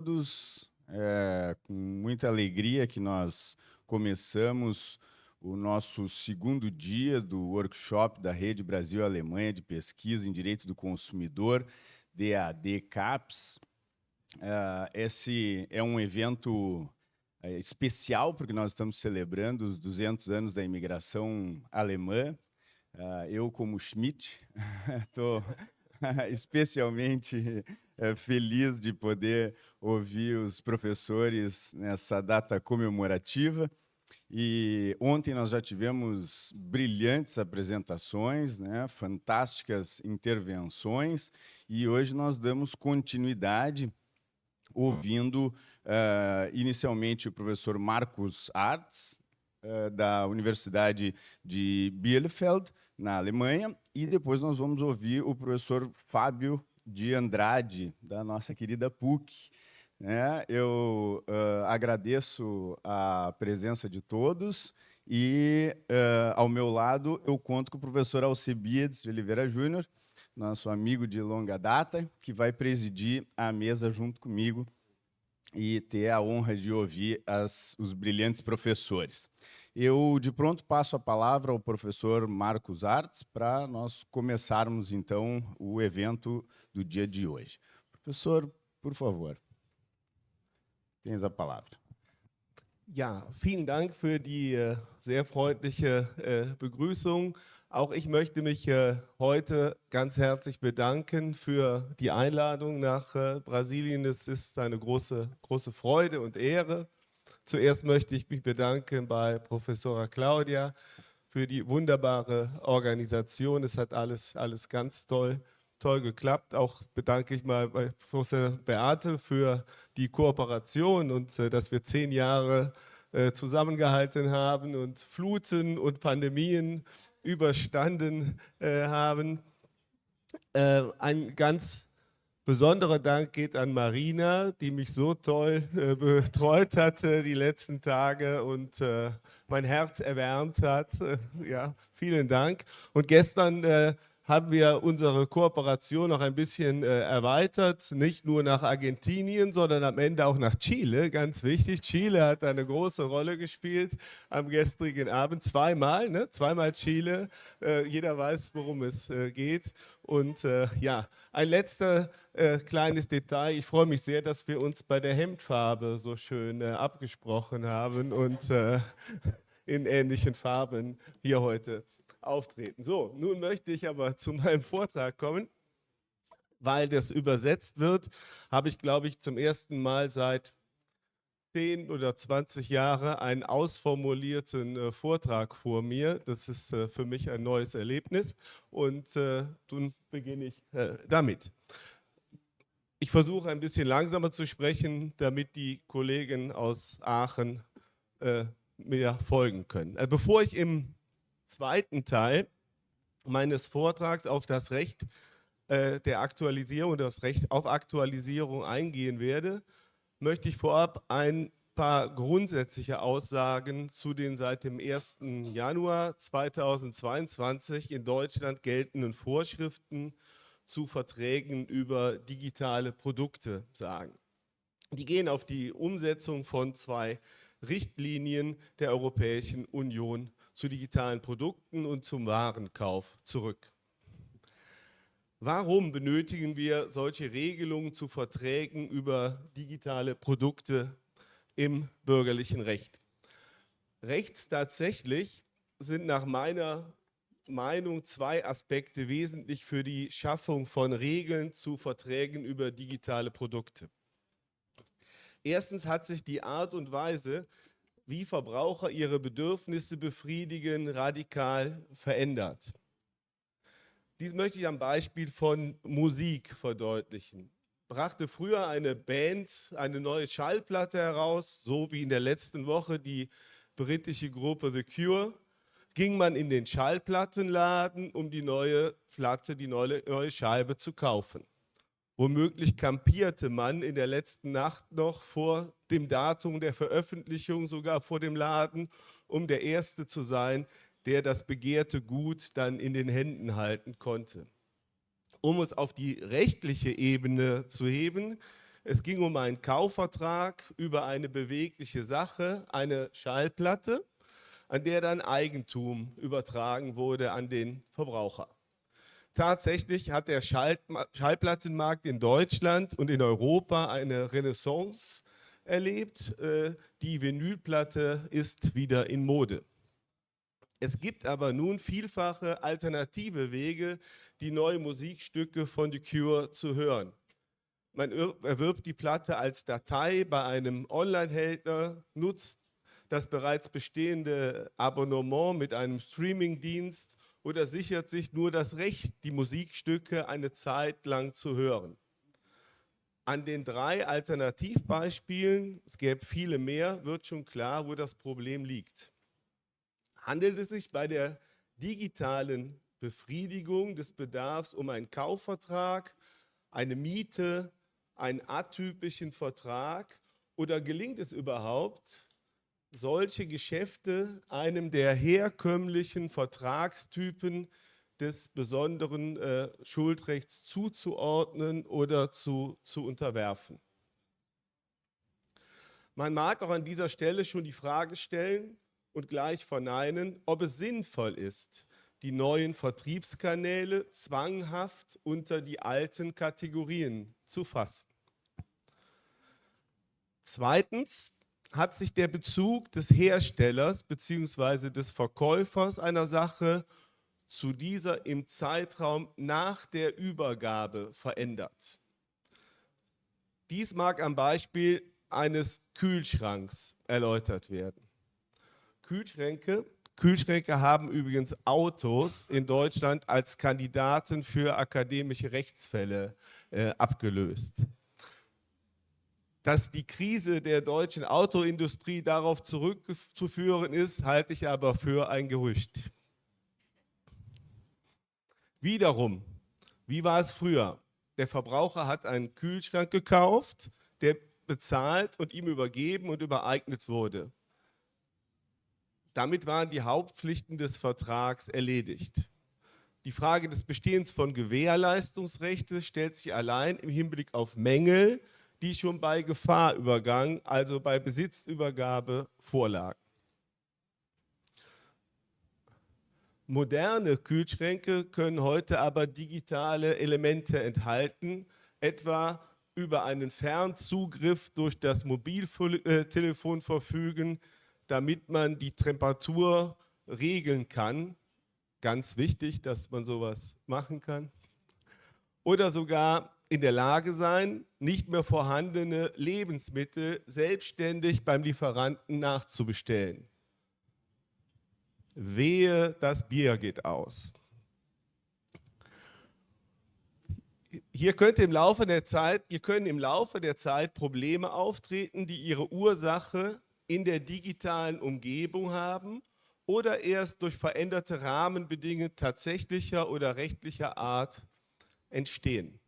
Todos, com muita alegria que nós começamos o nosso segundo dia do workshop da Rede Brasil-Alemanha de Pesquisa em Direito do Consumidor, DAD-CAPS. Esse é um evento especial, porque nós estamos celebrando os 200 anos da imigração alemã. Eu, como Schmidt, estou especialmente feliz de poder ouvir os professores nessa data comemorativa. E ontem nós já tivemos brilhantes apresentações, né, fantásticas intervenções, e hoje nós damos continuidade ouvindo inicialmente o professor Markus Artz, da Universidade de Bielefeld, na Alemanha, e depois nós vamos ouvir o professor Fábio de Andrade, da nossa querida PUC. Eu agradeço a presença de todos e, ao meu lado, eu conto com o professor Alcebiades de Oliveira Júnior, nosso amigo de longa data, que vai presidir a mesa junto comigo e ter a honra de ouvir os brilhantes professores. Eu, de pronto, passo a palavra ao professor Markus Artz para nós começarmos, então, o evento do dia de hoje. Professor, por favor, tens a palavra. Ja, vielen Dank für die sehr freundliche Begrüßung. Auch ich möchte mich heute ganz herzlich bedanken für die Einladung nach Brasilien. Es ist eine große Freude und Ehre. Zuerst möchte ich mich bedanken bei Professora Claudia für die wunderbare Organisation. Es hat alles ganz toll geklappt. Auch bedanke ich mal bei Professor Beate für die Kooperation und dass wir 10 Jahre zusammengehalten haben und Fluten und Pandemien überstanden haben. Ein ganz besonderer Dank geht an Marina, die mich so toll betreut hat die letzten Tage und mein Herz erwärmt hat. Ja, vielen Dank. Und gestern haben wir unsere Kooperation noch ein bisschen erweitert, nicht nur nach Argentinien, sondern am Ende auch nach Chile, ganz wichtig. Chile hat eine große Rolle gespielt am gestrigen Abend, zweimal Chile. Jeder weiß, worum es geht. Und ja, ein letzter kleines Detail. Ich freue mich sehr, dass wir uns bei der Hemdfarbe so schön abgesprochen haben und in ähnlichen Farben hier heute auftreten. So, nun möchte ich aber zu meinem Vortrag kommen. Weil das übersetzt wird, habe ich, glaube ich, zum ersten Mal seit 10 oder 20 Jahren einen ausformulierten Vortrag vor mir. Das ist für mich ein neues Erlebnis und nun beginne ich damit. Ich versuche ein bisschen langsamer zu sprechen, damit die Kollegen aus Aachen mir folgen können. Bevor ich im zweiten Teil meines Vortrags auf das Recht der Aktualisierung, das Recht auf Aktualisierung eingehen werde, möchte ich vorab ein paar grundsätzliche Aussagen zu den seit dem 1. Januar 2022 in Deutschland geltenden Vorschriften zu Verträgen über digitale Produkte sagen. Die gehen auf die Umsetzung von 2 Richtlinien der Europäischen Union zu digitalen Produkten und zum Warenkauf zurück. Warum benötigen wir solche Regelungen zu Verträgen über digitale Produkte im bürgerlichen Recht? Rechtstatsächlich sind nach meiner Meinung 2 Aspekte wesentlich für die Schaffung von Regeln zu Verträgen über digitale Produkte. Erstens hat sich die Art und Weise, wie Verbraucher ihre Bedürfnisse befriedigen, radikal verändert. Dies möchte ich am Beispiel von Musik verdeutlichen. Brachte früher eine Band eine neue Schallplatte heraus, so wie in der letzten Woche die britische Gruppe The Cure, ging man in den Schallplattenladen, um die neue Platte, die neue Scheibe zu kaufen. Womöglich kampierte man in der letzten Nacht noch vor dem Datum der Veröffentlichung, sogar vor dem Laden, um der Erste zu sein, der das begehrte Gut dann in den Händen halten konnte. Um es auf die rechtliche Ebene zu heben, Es ging um einen Kaufvertrag über eine bewegliche Sache, eine Schallplatte, an der dann Eigentum übertragen wurde an den Verbraucher. Tatsächlich hat der Schallplattenmarkt in Deutschland und in Europa eine Renaissance erlebt. Die Vinylplatte ist wieder in Mode. Es gibt aber nun vielfache alternative Wege, die neuen Musikstücke von The Cure zu hören. Man erwirbt die Platte als Datei bei einem Online-Händler, nutzt das bereits bestehende Abonnement mit einem Streamingdienst oder sichert sich nur das Recht, die Musikstücke eine Zeit lang zu hören. An den 3 Alternativbeispielen, es gäbe viele mehr, wird schon klar, wo das Problem liegt. Handelt es sich bei der digitalen Befriedigung des Bedarfs um einen Kaufvertrag, eine Miete, einen atypischen Vertrag oder gelingt es überhaupt, solche Geschäfte einem der herkömmlichen Vertragstypen des besonderen Schuldrechts zuzuordnen oder zu unterwerfen? Man mag auch an dieser Stelle schon die Frage stellen und gleich verneinen, ob es sinnvoll ist, die neuen Vertriebskanäle zwanghaft unter die alten Kategorien zu fassen. Zweitens hat sich der Bezug des Herstellers bzw. des Verkäufers einer Sache zu dieser im Zeitraum nach der Übergabe verändert. Dies mag am Beispiel eines Kühlschranks erläutert werden. Kühlschränke haben übrigens Autos in Deutschland als Kandidaten für akademische Rechtsfälle abgelöst. Dass die Krise der deutschen Autoindustrie darauf zurückzuführen ist, halte ich aber für ein Gerücht. Wiederum, wie war es früher? Der Verbraucher hat einen Kühlschrank gekauft, der bezahlt und ihm übergeben und übereignet wurde. Damit waren die Hauptpflichten des Vertrags erledigt. Die Frage des Bestehens von Gewährleistungsrechten stellt sich allein im Hinblick auf Mängel, die schon bei Gefahrübergang, also bei Besitzübergabe, vorlagen. Moderne Kühlschränke können heute aber digitale Elemente enthalten, etwa über einen Fernzugriff durch das Mobiltelefon verfügen, damit man die Temperatur regeln kann. Ganz wichtig, dass man sowas machen kann. Oder sogar in der Lage sein, nicht mehr vorhandene Lebensmittel selbstständig beim Lieferanten nachzubestellen. Wehe, das Bier geht aus. Hier können im Laufe der Zeit Probleme auftreten, die ihre Ursache in der digitalen Umgebung haben oder erst durch veränderte Rahmenbedingungen tatsächlicher oder rechtlicher Art entstehen.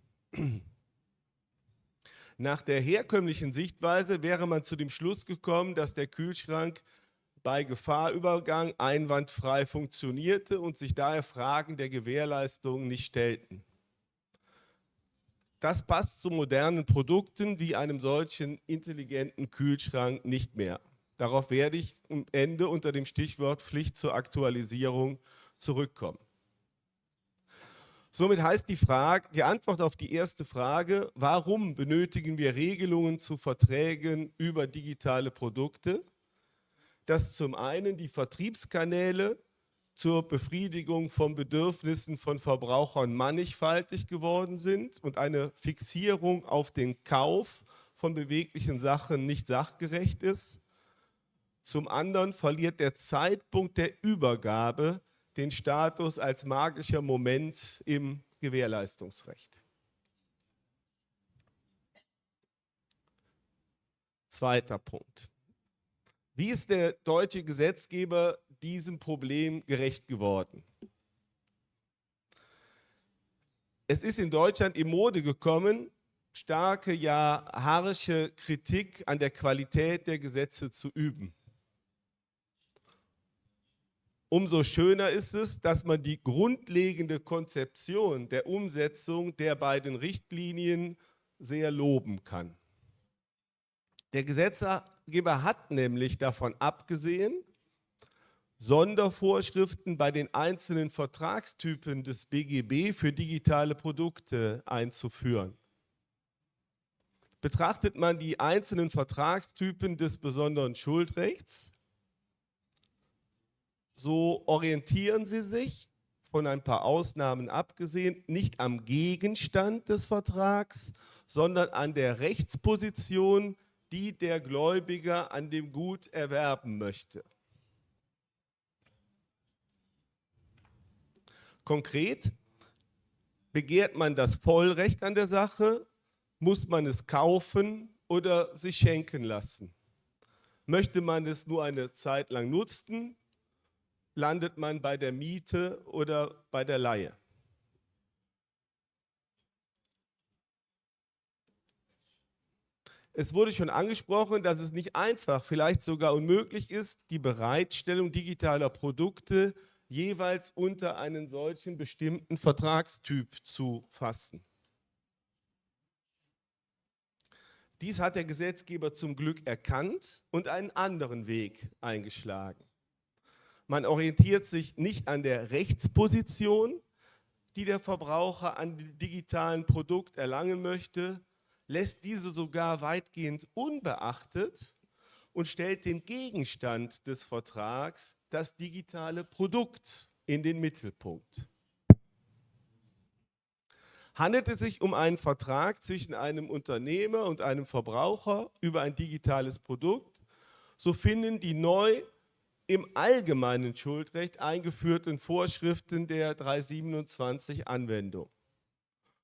Nach der herkömmlichen Sichtweise wäre man zu dem Schluss gekommen, dass der Kühlschrank bei Gefahrübergang einwandfrei funktionierte und sich daher Fragen der Gewährleistung nicht stellten. Das passt zu modernen Produkten wie einem solchen intelligenten Kühlschrank nicht mehr. Darauf werde ich am Ende unter dem Stichwort Pflicht zur Aktualisierung zurückkommen. Somit heißt die Antwort auf die erste Frage, warum benötigen wir Regelungen zu Verträgen über digitale Produkte, dass zum einen die Vertriebskanäle zur Befriedigung von Bedürfnissen von Verbrauchern mannigfaltig geworden sind und eine Fixierung auf den Kauf von beweglichen Sachen nicht sachgerecht ist. Zum anderen verliert der Zeitpunkt der Übergabe den Status als magischer Moment im Gewährleistungsrecht. Zweiter Punkt. Wie ist der deutsche Gesetzgeber diesem Problem gerecht geworden? Es ist in Deutschland in Mode gekommen, starke, ja harsche Kritik an der Qualität der Gesetze zu üben. Umso schöner ist es, dass man die grundlegende Konzeption der Umsetzung der beiden Richtlinien sehr loben kann. Der Gesetzgeber hat nämlich davon abgesehen, Sondervorschriften bei den einzelnen Vertragstypen des BGB für digitale Produkte einzuführen. Betrachtet man die einzelnen Vertragstypen des besonderen Schuldrechts, so orientieren sie sich, von ein paar Ausnahmen abgesehen, nicht am Gegenstand des Vertrags, sondern an der Rechtsposition, die der Gläubiger an dem Gut erwerben möchte. Konkret, begehrt man das Vollrecht an der Sache, muss man es kaufen oder sich schenken lassen. Möchte man es nur eine Zeit lang nutzen, landet man bei der Miete oder bei der Leihe. Es wurde schon angesprochen, dass es nicht einfach, vielleicht sogar unmöglich ist, die Bereitstellung digitaler Produkte jeweils unter einen solchen bestimmten Vertragstyp zu fassen. Dies hat der Gesetzgeber zum Glück erkannt und einen anderen Weg eingeschlagen. Man orientiert sich nicht an der Rechtsposition, die der Verbraucher an dem digitalen Produkt erlangen möchte, lässt diese sogar weitgehend unbeachtet und stellt den Gegenstand des Vertrags, das digitale Produkt, in den Mittelpunkt. Handelt es sich um einen Vertrag zwischen einem Unternehmer und einem Verbraucher über ein digitales Produkt, so finden die neu im allgemeinen Schuldrecht eingeführten Vorschriften der 327 Anwendung.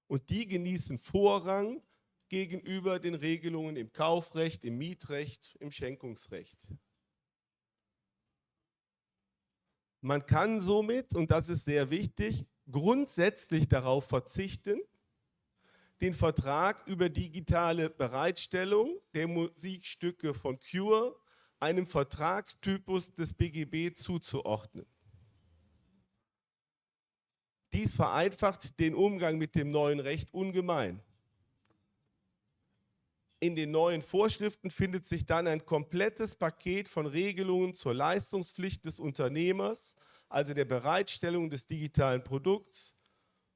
Und die genießen Vorrang gegenüber den Regelungen im Kaufrecht, im Mietrecht, im Schenkungsrecht. Man kann somit, und das ist sehr wichtig, grundsätzlich darauf verzichten, den Vertrag über digitale Bereitstellung der Musikstücke von Cure einem Vertragstypus des BGB zuzuordnen. Dies vereinfacht den Umgang mit dem neuen Recht ungemein. In den neuen Vorschriften findet sich dann ein komplettes Paket von Regelungen zur Leistungspflicht des Unternehmers, also der Bereitstellung des digitalen Produkts,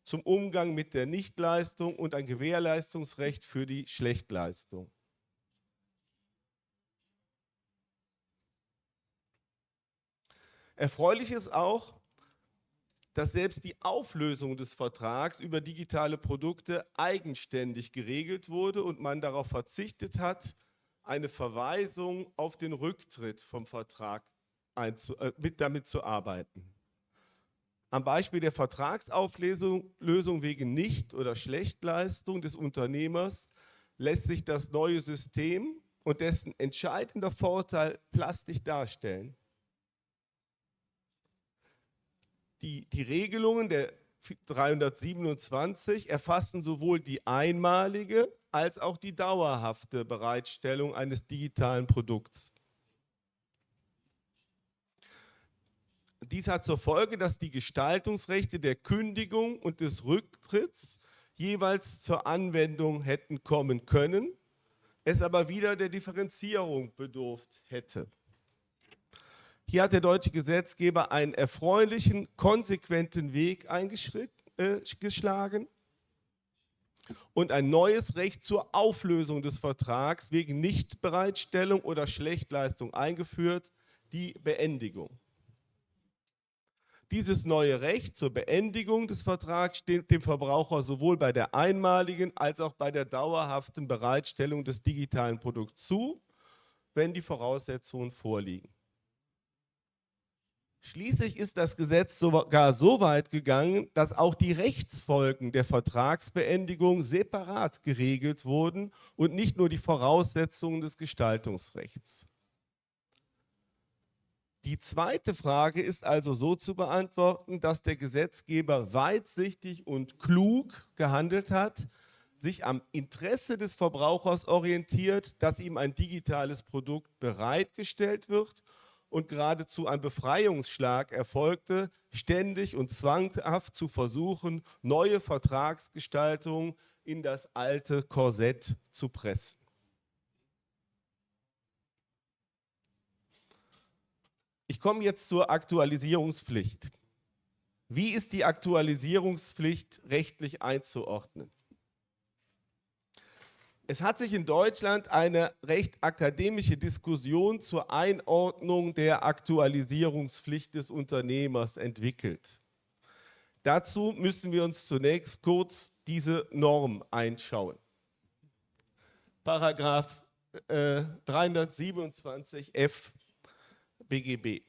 zum Umgang mit der Nichtleistung und ein Gewährleistungsrecht für die Schlechtleistung. Erfreulich ist auch, dass selbst die Auflösung des Vertrags über digitale Produkte eigenständig geregelt wurde und man darauf verzichtet hat, eine Verweisung auf den Rücktritt vom Vertrag damit zu arbeiten. Am Beispiel der Vertragsauflösung wegen Nicht- oder Schlechtleistung des Unternehmers lässt sich das neue System und dessen entscheidender Vorteil plastisch darstellen. Die Regelungen der 327 erfassen sowohl die einmalige als auch die dauerhafte Bereitstellung eines digitalen Produkts. Dies hat zur Folge, dass die Gestaltungsrechte der Kündigung und des Rücktritts jeweils zur Anwendung hätten kommen können, es aber wieder der Differenzierung bedurft hätte. Hier hat der deutsche Gesetzgeber einen erfreulichen, konsequenten Weg eingeschlagen und ein neues Recht zur Auflösung des Vertrags wegen Nichtbereitstellung oder Schlechtleistung eingeführt, die Beendigung. Dieses neue Recht zur Beendigung des Vertrags steht dem Verbraucher sowohl bei der einmaligen als auch bei der dauerhaften Bereitstellung des digitalen Produkts zu, wenn die Voraussetzungen vorliegen. Schließlich ist das Gesetz sogar so weit gegangen, dass auch die Rechtsfolgen der Vertragsbeendigung separat geregelt wurden und nicht nur die Voraussetzungen des Gestaltungsrechts. Die zweite Frage ist also so zu beantworten, dass der Gesetzgeber weitsichtig und klug gehandelt hat, sich am Interesse des Verbrauchers orientiert, dass ihm ein digitales Produkt bereitgestellt wird und geradezu ein Befreiungsschlag erfolgte, ständig und zwanghaft zu versuchen, neue Vertragsgestaltungen in das alte Korsett zu pressen. Ich komme jetzt zur Aktualisierungspflicht. Wie ist die Aktualisierungspflicht rechtlich einzuordnen? Es hat sich in Deutschland eine recht akademische Diskussion zur Einordnung der Aktualisierungspflicht des Unternehmers entwickelt. Dazu müssen wir uns zunächst kurz diese Norm einschauen. Paragraph 327f BGB.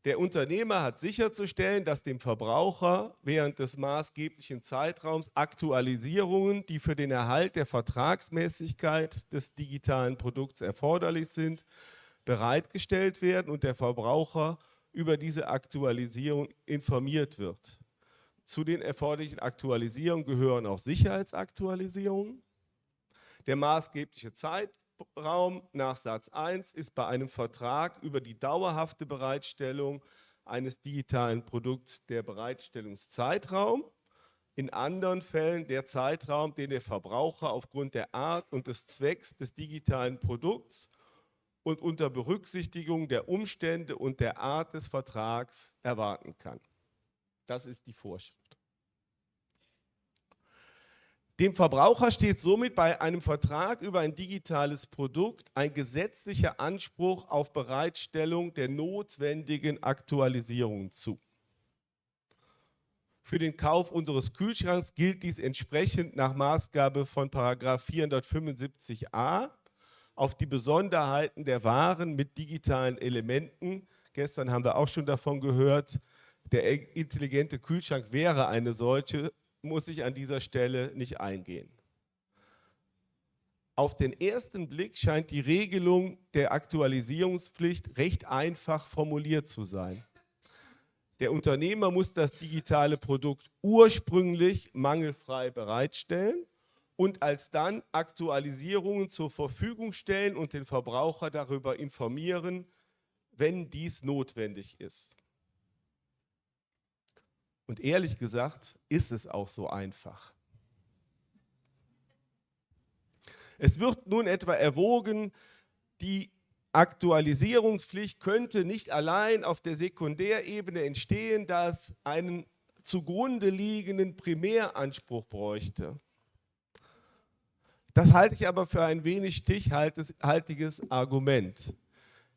Der Unternehmer hat sicherzustellen, dass dem Verbraucher während des maßgeblichen Zeitraums Aktualisierungen, die für den Erhalt der Vertragsmäßigkeit des digitalen Produkts erforderlich sind, bereitgestellt werden und der Verbraucher über diese Aktualisierung informiert wird. Zu den erforderlichen Aktualisierungen gehören auch Sicherheitsaktualisierungen. Der maßgebliche Zeitraum nach Satz 1 ist bei einem Vertrag über die dauerhafte Bereitstellung eines digitalen Produkts der Bereitstellungszeitraum. In anderen Fällen der Zeitraum, den der Verbraucher aufgrund der Art und des Zwecks des digitalen Produkts und unter Berücksichtigung der Umstände und der Art des Vertrags erwarten kann. Das ist die Vorschrift. Dem Verbraucher steht somit bei einem Vertrag über ein digitales Produkt ein gesetzlicher Anspruch auf Bereitstellung der notwendigen Aktualisierungen zu. Für den Kauf unseres Kühlschranks gilt dies entsprechend nach Maßgabe von § 475a auf die Besonderheiten der Waren mit digitalen Elementen. Gestern haben wir auch schon davon gehört, der intelligente Kühlschrank wäre eine solche, muss ich an dieser Stelle nicht eingehen. Auf den ersten Blick scheint die Regelung der Aktualisierungspflicht recht einfach formuliert zu sein. Der Unternehmer muss das digitale Produkt ursprünglich mangelfrei bereitstellen und alsdann Aktualisierungen zur Verfügung stellen und den Verbraucher darüber informieren, wenn dies notwendig ist. Und ehrlich gesagt ist es auch so einfach. Es wird nun etwa erwogen, die Aktualisierungspflicht könnte nicht allein auf der Sekundärebene entstehen, da es einen zugrunde liegenden Primäranspruch bräuchte. Das halte ich aber für ein wenig stichhaltiges Argument.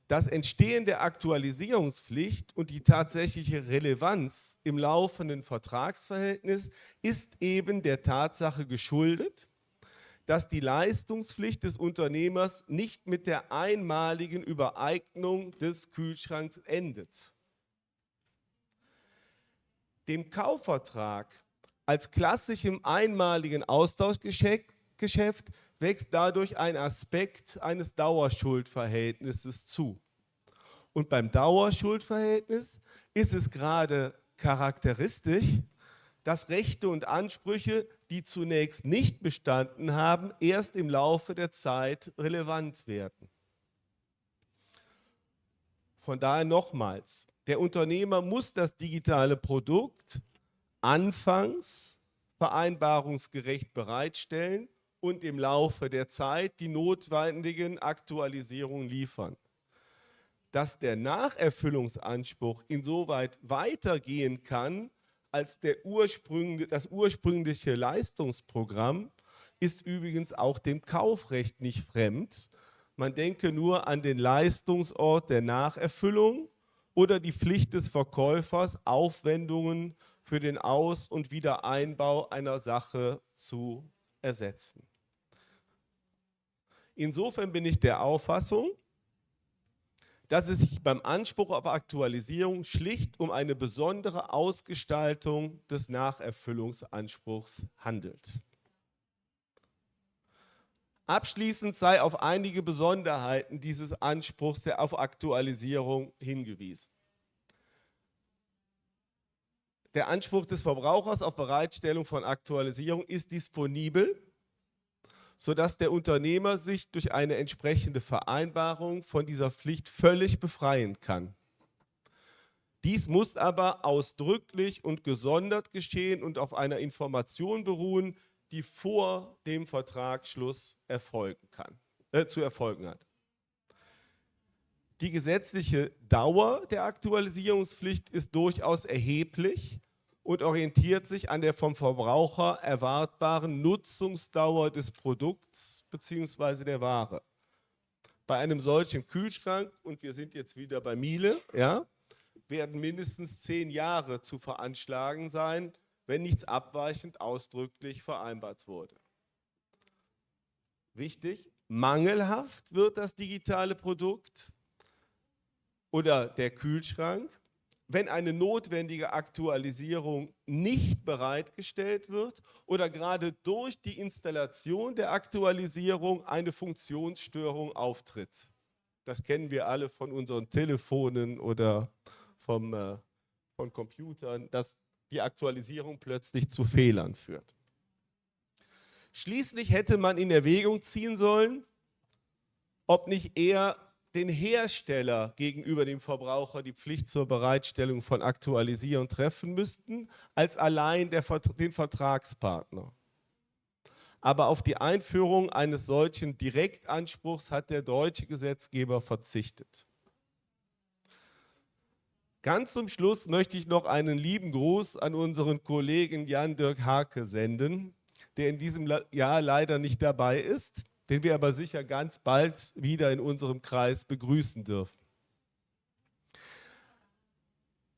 Das Entstehen der Aktualisierungspflicht und die tatsächliche Relevanz im laufenden Vertragsverhältnis ist eben der Tatsache geschuldet, dass die Leistungspflicht des Unternehmers nicht mit der einmaligen Übereignung des Kühlschranks endet. Dem Kaufvertrag als klassischem einmaligen Austauschgeschäft wächst dadurch ein Aspekt eines Dauerschuldverhältnisses zu. Und beim Dauerschuldverhältnis ist es gerade charakteristisch, dass Rechte und Ansprüche, die zunächst nicht bestanden haben, erst im Laufe der Zeit relevant werden. Von daher nochmals, der Unternehmer muss das digitale Produkt anfangs vereinbarungsgerecht bereitstellen und im Laufe der Zeit die notwendigen Aktualisierungen liefern. Dass der Nacherfüllungsanspruch insoweit weitergehen kann als das ursprüngliche Leistungsprogramm, ist übrigens auch dem Kaufrecht nicht fremd. Man denke nur an den Leistungsort der Nacherfüllung oder die Pflicht des Verkäufers, Aufwendungen für den Aus- und Wiedereinbau einer Sache zu ersetzen. Insofern bin ich der Auffassung, dass es sich beim Anspruch auf Aktualisierung schlicht um eine besondere Ausgestaltung des Nacherfüllungsanspruchs handelt. Abschließend sei auf einige Besonderheiten dieses Anspruchs auf Aktualisierung hingewiesen. Der Anspruch des Verbrauchers auf Bereitstellung von Aktualisierung ist disponibel, sodass der Unternehmer sich durch eine entsprechende Vereinbarung von dieser Pflicht völlig befreien kann. Dies muss aber ausdrücklich und gesondert geschehen und auf einer Information beruhen, die vor dem Vertragsschluss zu erfolgen hat. Die gesetzliche Dauer der Aktualisierungspflicht ist durchaus erheblich und orientiert sich an der vom Verbraucher erwartbaren Nutzungsdauer des Produkts bzw. der Ware. Bei einem solchen Kühlschrank, und wir sind jetzt wieder bei Miele, ja, werden mindestens 10 Jahre zu veranschlagen sein, wenn nichts abweichend ausdrücklich vereinbart wurde. Wichtig, mangelhaft wird das digitale Produkt oder der Kühlschrank, wenn eine notwendige Aktualisierung nicht bereitgestellt wird oder gerade durch die Installation der Aktualisierung eine Funktionsstörung auftritt. Das kennen wir alle von unseren Telefonen oder von Computern, dass die Aktualisierung plötzlich zu Fehlern führt. Schließlich hätte man in Erwägung ziehen sollen, ob nicht eher den Hersteller gegenüber dem Verbraucher die Pflicht zur Bereitstellung von Aktualisierung treffen müssten, als allein den Vertragspartner. Aber auf die Einführung eines solchen Direktanspruchs hat der deutsche Gesetzgeber verzichtet. Ganz zum Schluss möchte ich noch einen lieben Gruß an unseren Kollegen Jan-Dirk Hake senden, der in diesem Jahr leider nicht dabei ist, den wir aber sicher ganz bald wieder in unserem Kreis begrüßen dürfen.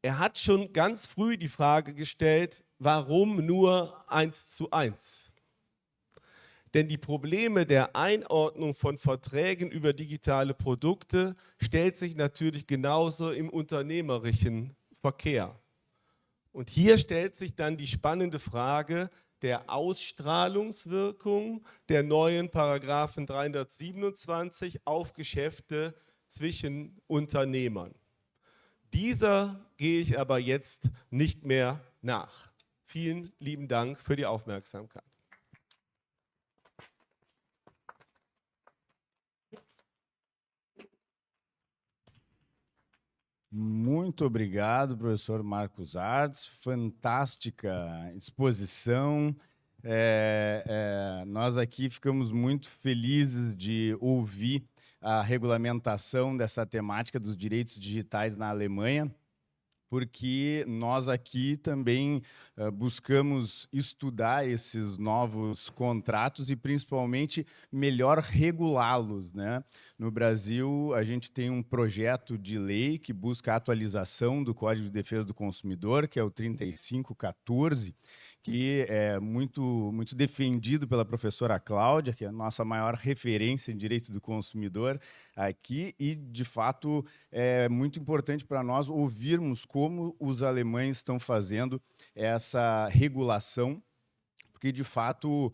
Er hat schon ganz früh die Frage gestellt, warum nur 1:1? Denn die Probleme der Einordnung von Verträgen über digitale Produkte stellt sich natürlich genauso im unternehmerischen Verkehr. Und hier stellt sich dann die spannende Frage der Ausstrahlungswirkung der neuen Paragraphen 327 auf Geschäfte zwischen Unternehmern. Dieser gehe ich aber jetzt nicht mehr nach. Vielen lieben Dank für die Aufmerksamkeit. Muito obrigado, professor Marcos Artz. Fantástica exposição. Nós aqui ficamos muito felizes de ouvir a regulamentação dessa temática dos direitos digitais na Alemanha, porque nós aqui também buscamos estudar esses novos contratos e, principalmente, melhor regulá-los, né? No Brasil, a gente tem um projeto de lei que busca a atualização do Código de Defesa do Consumidor, que é o 3514, que é muito defendido pela professora Cláudia, que é a nossa maior referência em direito do consumidor aqui, e, de fato, é muito importante para nós ouvirmos como os alemães estão fazendo essa regulação, porque, de fato,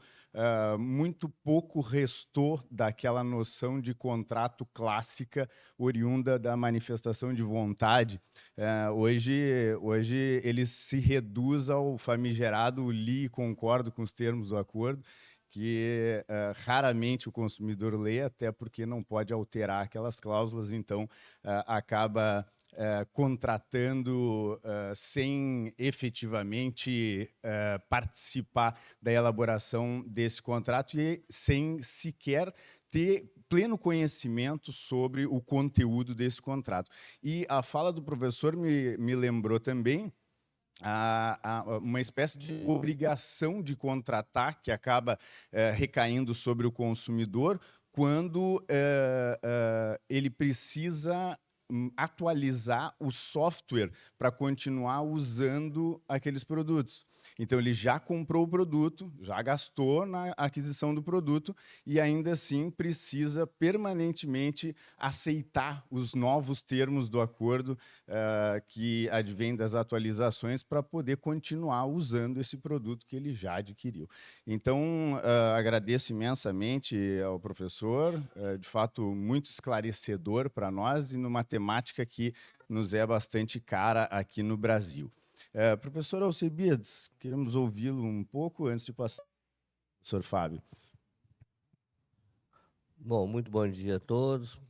muito pouco restou daquela noção de contrato clássica oriunda da manifestação de vontade. Hoje ele se reduz ao famigerado li e concordo com os termos do acordo, que raramente o consumidor lê, até porque não pode alterar aquelas cláusulas, então acaba contratando sem efetivamente participar da elaboração desse contrato e sem sequer ter pleno conhecimento sobre o conteúdo desse contrato. E a fala do professor me lembrou também uma espécie de obrigação de contratar que acaba recaindo sobre o consumidor quando ele precisa atualizar o software para continuar usando aqueles produtos. Então, ele já comprou o produto, já gastou na aquisição do produto e, ainda assim, precisa permanentemente aceitar os novos termos do acordo que advêm das atualizações para poder continuar usando esse produto que ele já adquiriu. Então, agradeço imensamente ao professor, de fato, muito esclarecedor para nós e numa temática que nos é bastante cara aqui no Brasil. Professor Alcebiades, queremos ouvi-lo um pouco antes de passar ao professor Fábio. Bom, muito bom dia a todos.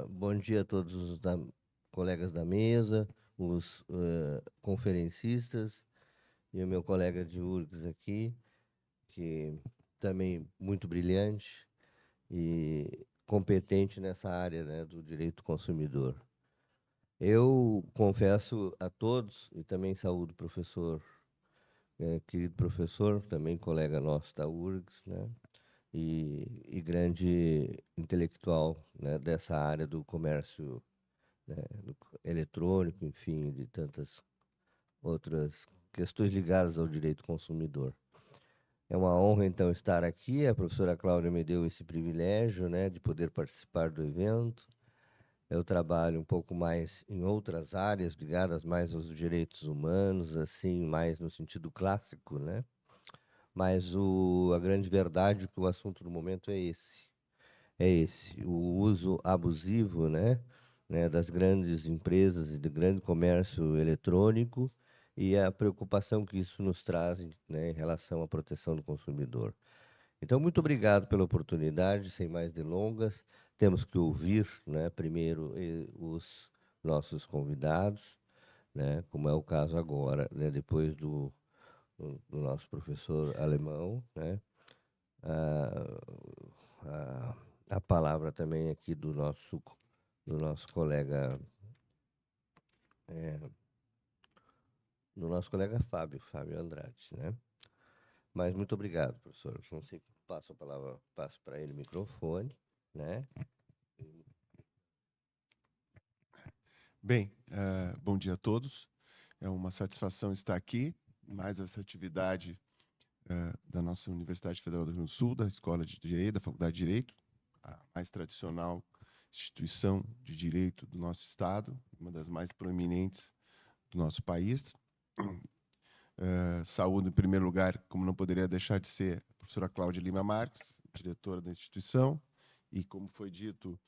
Bom dia a todos os colegas da mesa, os conferencistas e o meu colega de URGS aqui, que também muito brilhante e competente nessa área, né, do direito do consumidor. Eu confesso a todos, e também saúdo o professor, querido professor, também colega nosso da URGS, né, e grande intelectual, né, dessa área do comércio, né, eletrônico, enfim, de tantas outras questões ligadas ao direito consumidor. É uma honra, então, estar aqui. A professora Cláudia me deu esse privilégio, né, de poder participar do evento. Eu trabalho um pouco mais em outras áreas, ligadas mais aos direitos humanos, assim, mais no sentido clássico, né? Mas a grande verdade é que o assunto do momento é esse. É esse, o uso abusivo, né, das grandes empresas e do grande comércio eletrônico e a preocupação que isso nos traz, né, em relação à proteção do consumidor. Então, muito obrigado pela oportunidade, sem mais delongas. Temos que ouvir, né, primeiro os nossos convidados, né, como é o caso agora, né, depois do nosso professor alemão, né, a, a palavra também aqui do nosso colega, do nosso colega Fábio Andrade, né? Mas muito obrigado, professor. Não sei, passo a palavra, passo para ele o microfone, né? Bem, bom dia a todos. É uma satisfação estar aqui, mais essa atividade da nossa Universidade Federal do Rio Grande do Sul, da Escola de Direito, da Faculdade de Direito, a mais tradicional instituição de direito do nosso estado, uma das mais proeminentes do nosso país. Saúdo, em primeiro lugar, como não poderia deixar de ser, a professora Cláudia Lima Marques, diretora da instituição, e, como foi dito,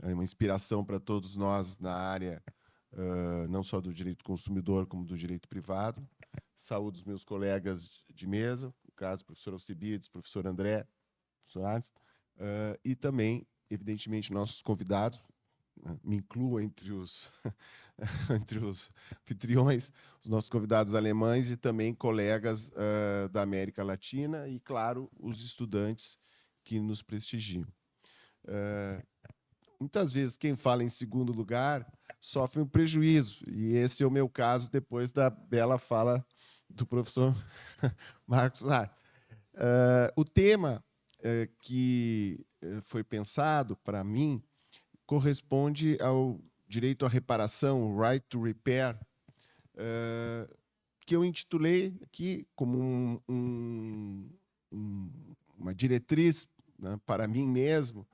é uma inspiração para todos nós na área não só do direito do consumidor, como do direito privado. Saúdo os meus colegas de mesa, no caso, o professor Alcibiades, professor André, professor Arnes, e também, evidentemente, nossos convidados, me incluo entre os, entre os anfitriões, os nossos convidados alemães e também colegas da América Latina e, claro, os estudantes que nos prestigiam. Muitas vezes, quem fala em segundo lugar sofre um prejuízo, e esse é o meu caso depois da bela fala do professor Marcos Arnes. O tema que foi pensado para mim corresponde ao direito à reparação, o right to repair, que eu intitulei aqui como uma diretriz, né, para mim mesmo,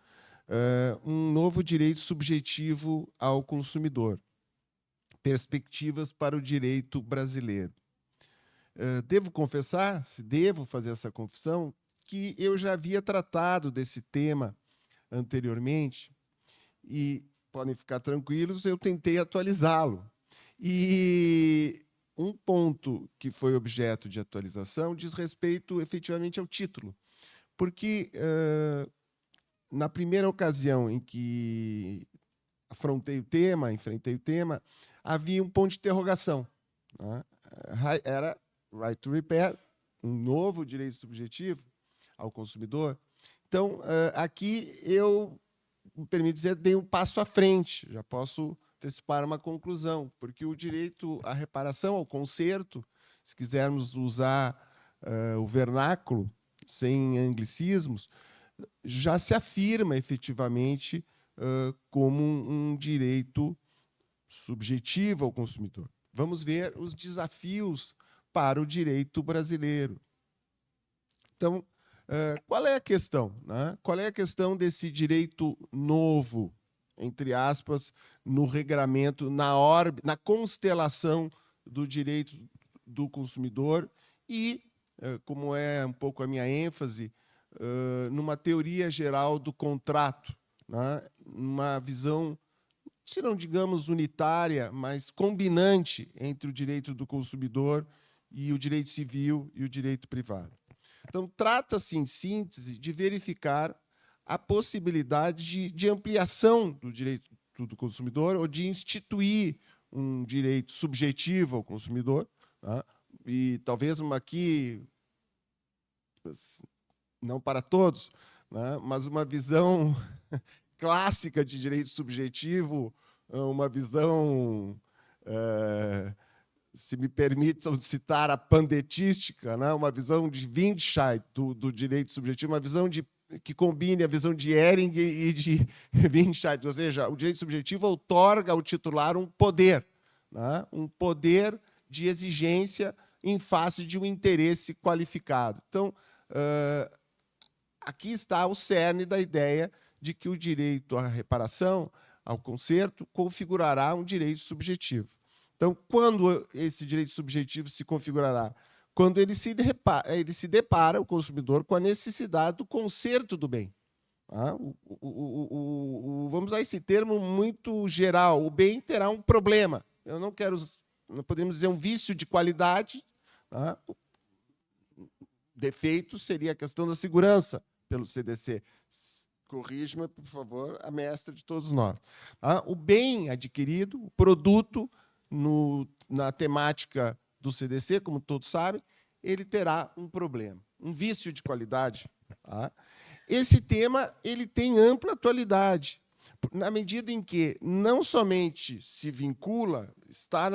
um novo direito subjetivo ao consumidor. Perspectivas para o direito brasileiro. Devo confessar, se devo fazer essa confissão, que eu já havia tratado desse tema anteriormente e, podem ficar tranquilos, eu tentei atualizá-lo. E um ponto que foi objeto de atualização diz respeito efetivamente ao título, porque na primeira ocasião em que enfrentei o tema, havia um ponto de interrogação, né? Era right to repair, um novo direito subjetivo ao consumidor. Então, aqui eu, me permito dizer, dei um passo à frente, já posso antecipar uma conclusão, porque o direito à reparação, ao conserto, se quisermos usar o vernáculo, sem anglicismos, já se afirma efetivamente como um direito subjetivo ao consumidor. Vamos ver os desafios para o direito brasileiro. Então, qual é a questão, né? Qual é a questão desse direito novo, entre aspas, no regramento, na constelação do direito do consumidor e, como é um pouco a minha ênfase, numa teoria geral do contrato, né? Uma visão, se não digamos unitária, mas combinante entre o direito do consumidor e o direito civil e o direito privado. Então, trata-se, em síntese, de verificar a possibilidade de ampliação do direito do consumidor ou de instituir um direito subjetivo ao consumidor, né? E talvez aqui, não para todos, né, mas uma visão clássica de direito subjetivo, uma visão, se me permitam citar a pandetística, né? Uma visão de Windscheid do direito subjetivo, uma visão que combine a visão de Ehring e de Windscheid, ou seja, o direito subjetivo outorga ao titular um poder, né? Um poder de exigência em face de um interesse qualificado. Então, aqui está o cerne da ideia de que o direito à reparação, ao conserto, configurará um direito subjetivo. Então, quando esse direito subjetivo se configurará? Quando ele se depara, o consumidor, com a necessidade do conserto do bem. Vamos usar esse termo muito geral. O bem terá um problema. Não podemos dizer um vício de qualidade. O defeito seria a questão da segurança pelo CDC. Corrija-me, por favor, a mestra de todos nós. O bem adquirido, o produto, na temática do CDC, como todos sabem, ele terá um problema, um vício de qualidade. Esse tema ele tem ampla atualidade, na medida em que não somente se vincula, está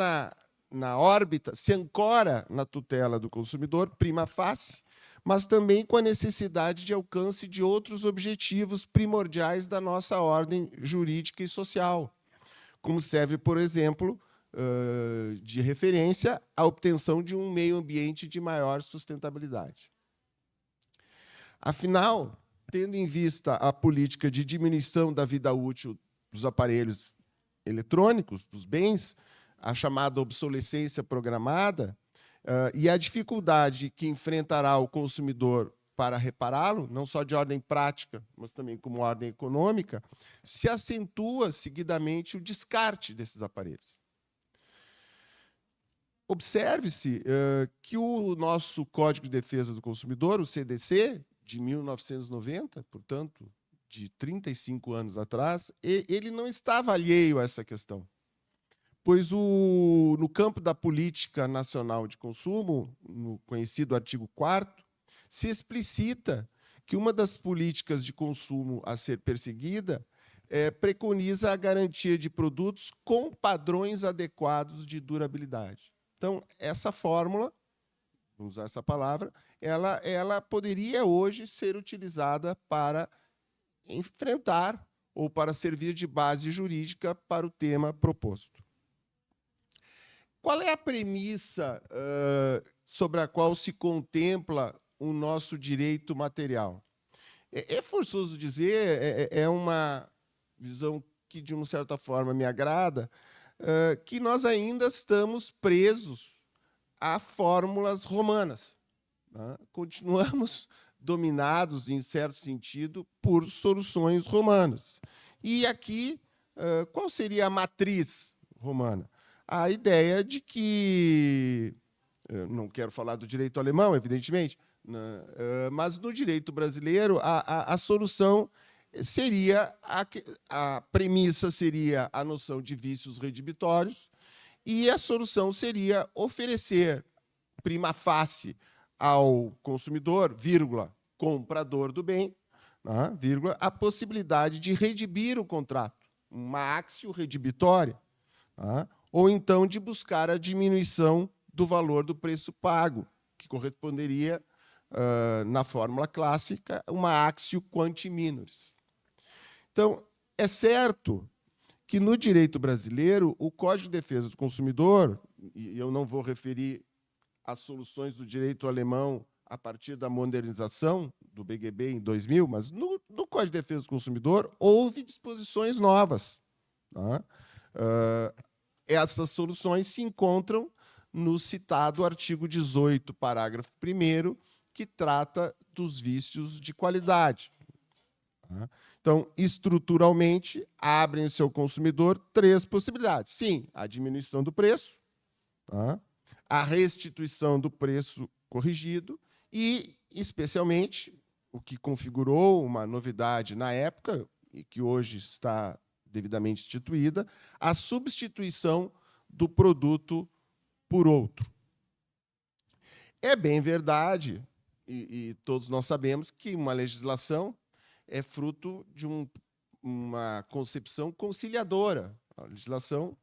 na órbita, se ancora na tutela do consumidor, prima facie, mas também com a necessidade de alcance de outros objetivos primordiais da nossa ordem jurídica e social, como serve, por exemplo, de referência à obtenção de um meio ambiente de maior sustentabilidade. Afinal, tendo em vista a política de diminuição da vida útil dos aparelhos eletrônicos, dos bens, a chamada obsolescência programada, e a dificuldade que enfrentará o consumidor para repará-lo, não só de ordem prática, mas também como ordem econômica, se acentua seguidamente o descarte desses aparelhos. Observe-se que o nosso Código de Defesa do Consumidor, o CDC, de 1990, portanto, de 35 anos atrás, ele não estava alheio a essa questão. Pois no campo da política nacional de consumo, no conhecido artigo 4º, se explicita que uma das políticas de consumo a ser perseguida preconiza a garantia de produtos com padrões adequados de durabilidade. Então, essa fórmula, vamos usar essa palavra, ela poderia hoje ser utilizada para enfrentar ou para servir de base jurídica para o tema proposto. Qual é a premissa sobre a qual se contempla o nosso direito material? É forçoso dizer, é uma visão que, de uma certa forma, me agrada, que nós ainda estamos presos a fórmulas romanas. Continuamos dominados, em certo sentido, por soluções romanas. E aqui, qual seria a matriz romana? A ideia de que, não quero falar do direito alemão, evidentemente, mas no direito brasileiro a solução seria, a premissa seria a noção de vícios redibitórios e a solução seria oferecer, prima facie, ao consumidor, vírgula, comprador do bem, vírgula, a possibilidade de redimir o contrato, uma axio redibitória, ou então de buscar a diminuição do valor do preço pago, que corresponderia, na fórmula clássica, uma axio quanti minoris. Então, é certo que no direito brasileiro, o Código de Defesa do Consumidor, e eu não vou referir as soluções do direito alemão a partir da modernização do BGB em 2000, mas no Código de Defesa do Consumidor houve disposições novas. Essas soluções se encontram no citado artigo 18, parágrafo 1º, que trata dos vícios de qualidade. Então, estruturalmente, abrem ao seu consumidor 3 possibilidades. Sim, a diminuição do preço, a restituição do preço corrigido e, especialmente, o que configurou uma novidade na época e que hoje está devidamente instituída, a substituição do produto por outro. É bem verdade, e todos nós sabemos, que uma legislação é fruto de uma concepção conciliadora. A legislação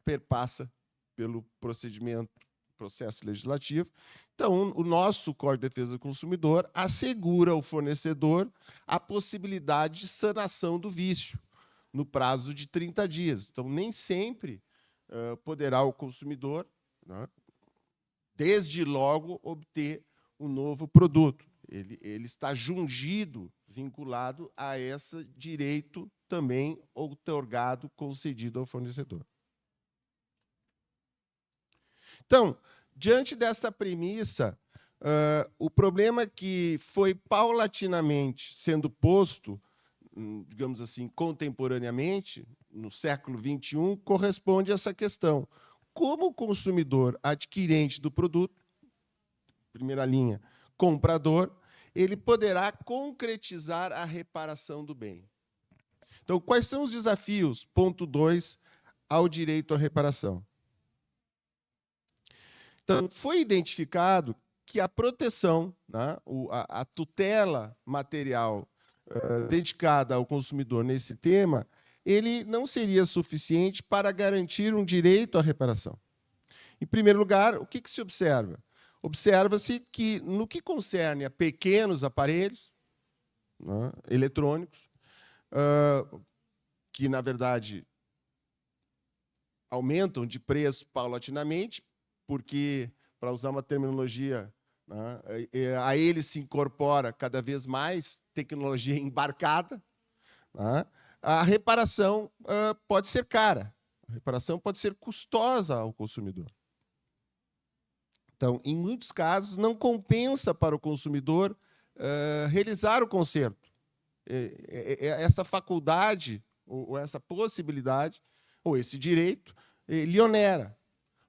perpassa pelo processo legislativo. Então, o nosso Código de Defesa do Consumidor assegura ao fornecedor a possibilidade de sanação do vício no prazo de 30 dias. Então, nem sempre poderá o consumidor, né, desde logo, obter um novo produto. Ele está jungido, vinculado a esse direito também outorgado, concedido ao fornecedor. Então, diante dessa premissa, o problema que foi paulatinamente sendo posto, digamos assim, contemporaneamente, no século XXI, corresponde a essa questão. Como o consumidor adquirente do produto, primeira linha, comprador, ele poderá concretizar a reparação do bem. Então, quais são os desafios? Ponto 2, ao direito à reparação. Então, foi identificado que a proteção, né, a tutela material dedicada ao consumidor nesse tema, ele não seria suficiente para garantir um direito à reparação. Em primeiro lugar, o que se observa? Observa-se que, no que concerne a pequenos aparelhos, né, eletrônicos, que, na verdade, aumentam de preço paulatinamente, porque, para usar uma terminologia, né, a ele se incorpora cada vez mais tecnologia embarcada, né, a reparação pode ser cara, a reparação pode ser custosa ao consumidor. Então, em muitos casos, não compensa para o consumidor realizar o conserto. Essa faculdade, ou essa possibilidade, ou esse direito, lhe onera.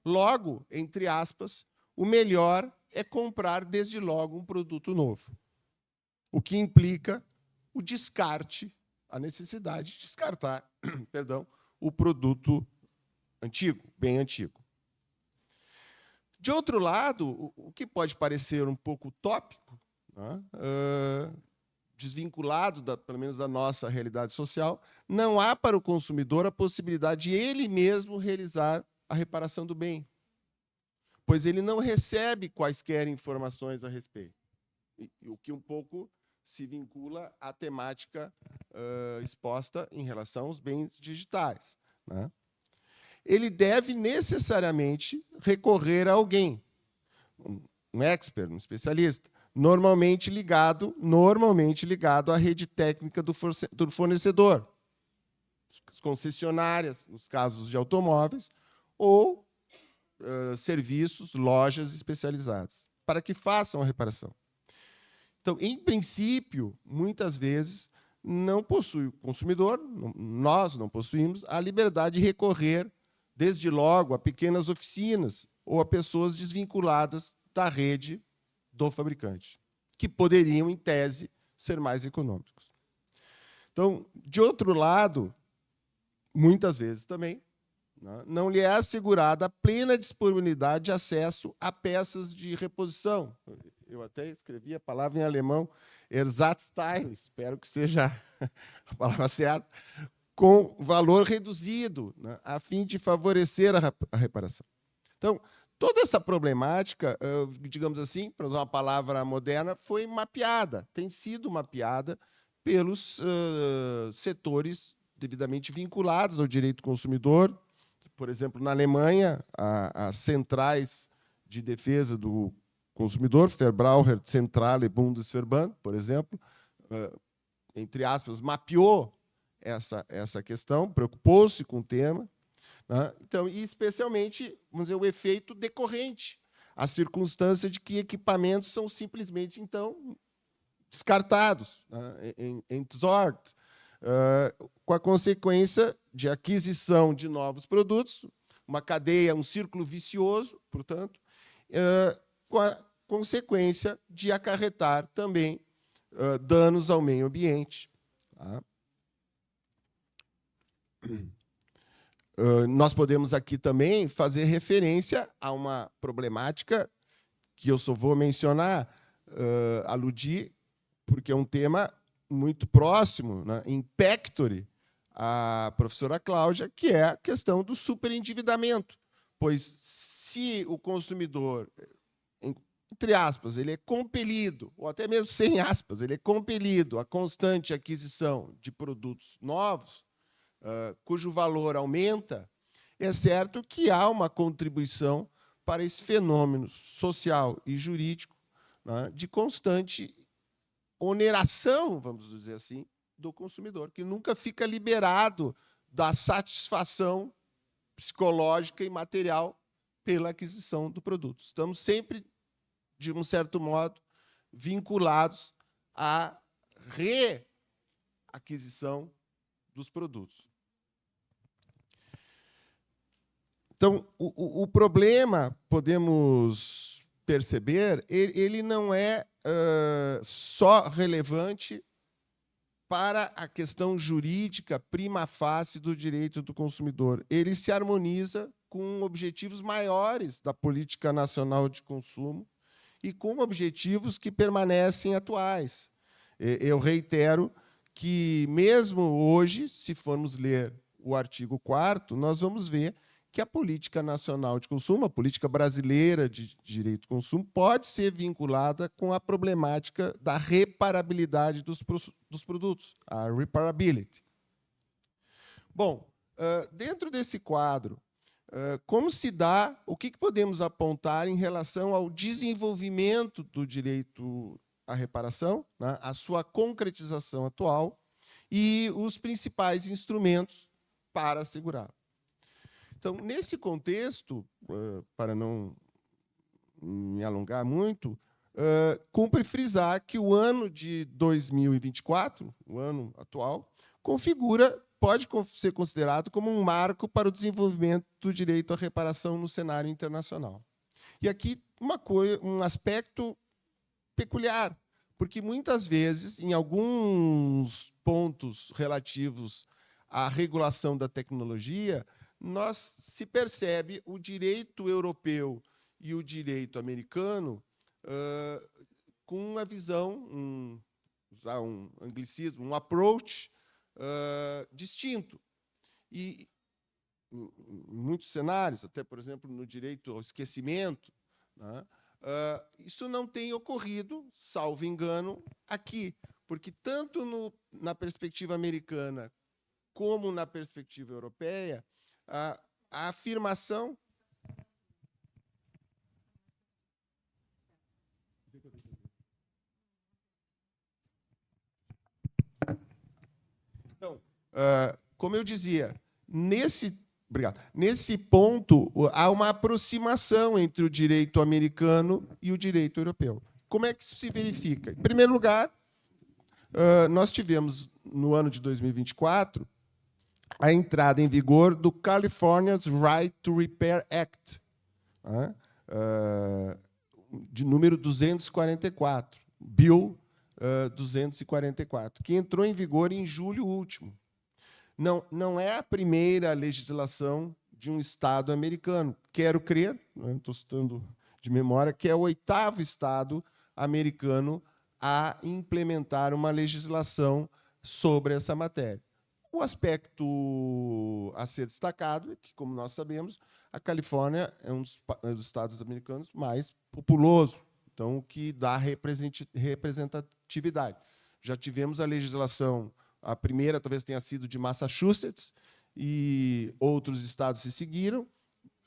Logo, entre aspas, o melhor é comprar desde logo um produto novo, o que implica o descarte, a necessidade de descartar, perdão, o produto antigo, bem antigo. De outro lado, o que pode parecer um pouco utópico, né, desvinculado, pelo menos da nossa realidade social, não há para o consumidor a possibilidade de ele mesmo realizar a reparação do bem, pois ele não recebe quaisquer informações a respeito, o que um pouco se vincula à temática exposta em relação aos bens digitais, né? Ele deve necessariamente recorrer a alguém, um expert, um especialista, normalmente ligado à rede técnica do fornecedor, as concessionárias, nos casos de automóveis, ou serviços, lojas especializadas, para que façam a reparação. Então, em princípio, muitas vezes, não possui o consumidor, nós não possuímos a liberdade de recorrer, desde logo, a pequenas oficinas ou a pessoas desvinculadas da rede do fabricante, que poderiam, em tese, ser mais econômicos. Então, de outro lado, muitas vezes também, não lhe é assegurada a plena disponibilidade de acesso a peças de reposição. Eu até escrevi a palavra em alemão, Ersatzteil, espero que seja a palavra certa, com valor reduzido, né, a fim de favorecer a reparação. Então, toda essa problemática, digamos assim, para usar uma palavra moderna, foi mapeada, tem sido mapeada pelos setores devidamente vinculados ao direito do consumidor. Por exemplo, na Alemanha, as centrais de defesa do consumidor, Verbraucher Zentrale Bundesverband, por exemplo, entre aspas, mapeou essa questão, preocupou-se com o tema, né? Então, e especialmente, vamos dizer, o efeito decorrente, a circunstância de que equipamentos são simplesmente, então, descartados, né, entsorgt, com a consequência de aquisição de novos produtos, uma cadeia, um círculo vicioso, portanto, com a consequência de acarretar também danos ao meio ambiente. Tá? Nós podemos aqui também fazer referência a uma problemática que eu só vou mencionar, aludir, porque é um tema muito próximo, né, em pectore, a professora Cláudia, que é a questão do superendividamento. Pois, se o consumidor, entre aspas, ele é compelido, ou até mesmo sem aspas, ele é compelido à constante aquisição de produtos novos, cujo valor aumenta, é certo que há uma contribuição para esse fenômeno social e jurídico, né, de constante oneração, vamos dizer assim, do consumidor, que nunca fica liberado da satisfação psicológica e material pela aquisição do produto. Estamos sempre, de um certo modo, vinculados à reaquisição dos produtos. Então, o problema, podemos perceber, ele não é só relevante para a questão jurídica prima facie do direito do consumidor. Ele se harmoniza com objetivos maiores da política nacional de consumo e com objetivos que permanecem atuais. Eu reitero que, mesmo hoje, se formos ler o artigo 4º, nós vamos ver que a política nacional de consumo, a política brasileira de direito de consumo, pode ser vinculada com a problemática da reparabilidade dos produtos, a reparability. Bom, dentro desse quadro, como se dá, o que podemos apontar em relação ao desenvolvimento do direito à reparação, né, a sua concretização atual e os principais instrumentos para assegurar? Então, nesse contexto, para não me alongar muito, cumpre frisar que o ano de 2024, o ano atual, pode ser considerado como um marco para o desenvolvimento do direito à reparação no cenário internacional. E aqui um aspecto peculiar, porque muitas vezes, em alguns pontos relativos à regulação da tecnologia, se percebe o direito europeu e o direito americano com uma visão, usar um anglicismo, um approach distinto. E, em muitos cenários, até, por exemplo, no direito ao esquecimento, né, isso não tem ocorrido, salvo engano, aqui, porque tanto na perspectiva americana como na perspectiva europeia, a afirmação então, como eu dizia, nesse ponto há uma aproximação entre o direito americano e o direito europeu. Como é que isso se verifica? Em primeiro lugar, nós tivemos, no ano de 2024, a entrada em vigor do California's Right to Repair Act, de número 244, Bill 244, que entrou em vigor em julho último. Não é a primeira legislação de um Estado americano. Quero crer, estou citando de memória, que é o 8º Estado americano a implementar uma legislação sobre essa matéria. O aspecto a ser destacado é que, como nós sabemos, a Califórnia é um dos estados americanos mais populoso, então, o que dá representatividade. Já tivemos a legislação, a primeira talvez tenha sido de Massachusetts, e outros estados se seguiram,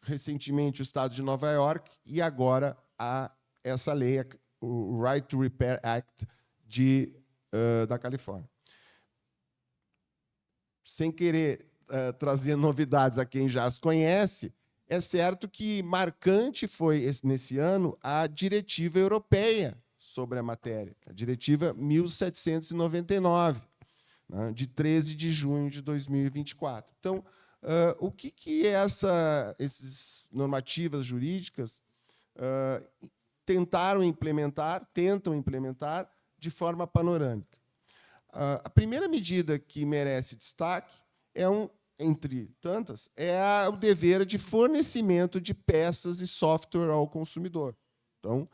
recentemente o estado de Nova York, e agora há essa lei, o Right to Repair Act da Califórnia. Sem querer trazer novidades a quem já as conhece, é certo que marcante foi, nesse ano, a diretiva europeia sobre a matéria, a diretiva 1799, né, de 13 de junho de 2024. Então, o que essas normativas jurídicas tentam implementar de forma panorâmica? A primeira medida que merece destaque entre tantas, é o dever de fornecimento de peças e software ao consumidor. Então,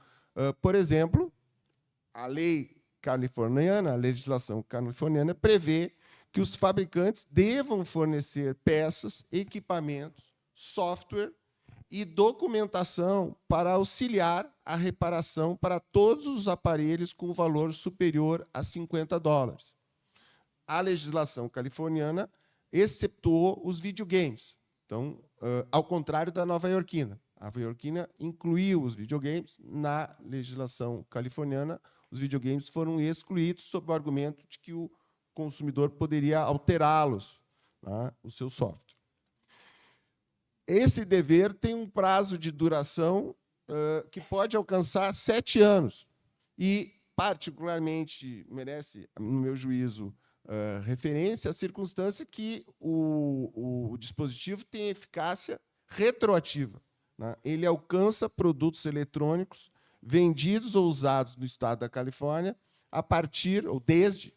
por exemplo, a lei californiana, a legislação californiana, prevê que os fabricantes devam fornecer peças, equipamentos, software e documentação para auxiliar a reparação para todos os aparelhos com valor superior a $50. A legislação californiana excetuou os videogames. Então, ao contrário da nova-iorquina. A nova-iorquina incluiu os videogames. Na legislação californiana, os videogames foram excluídos sob o argumento de que o consumidor poderia alterá-los, né, o seu software. Esse dever tem um prazo de duração que pode alcançar 7 anos. E, particularmente, merece, no meu juízo, referência à circunstância que o dispositivo tem eficácia retroativa, né? Ele alcança produtos eletrônicos vendidos ou usados no estado da Califórnia a partir, ou desde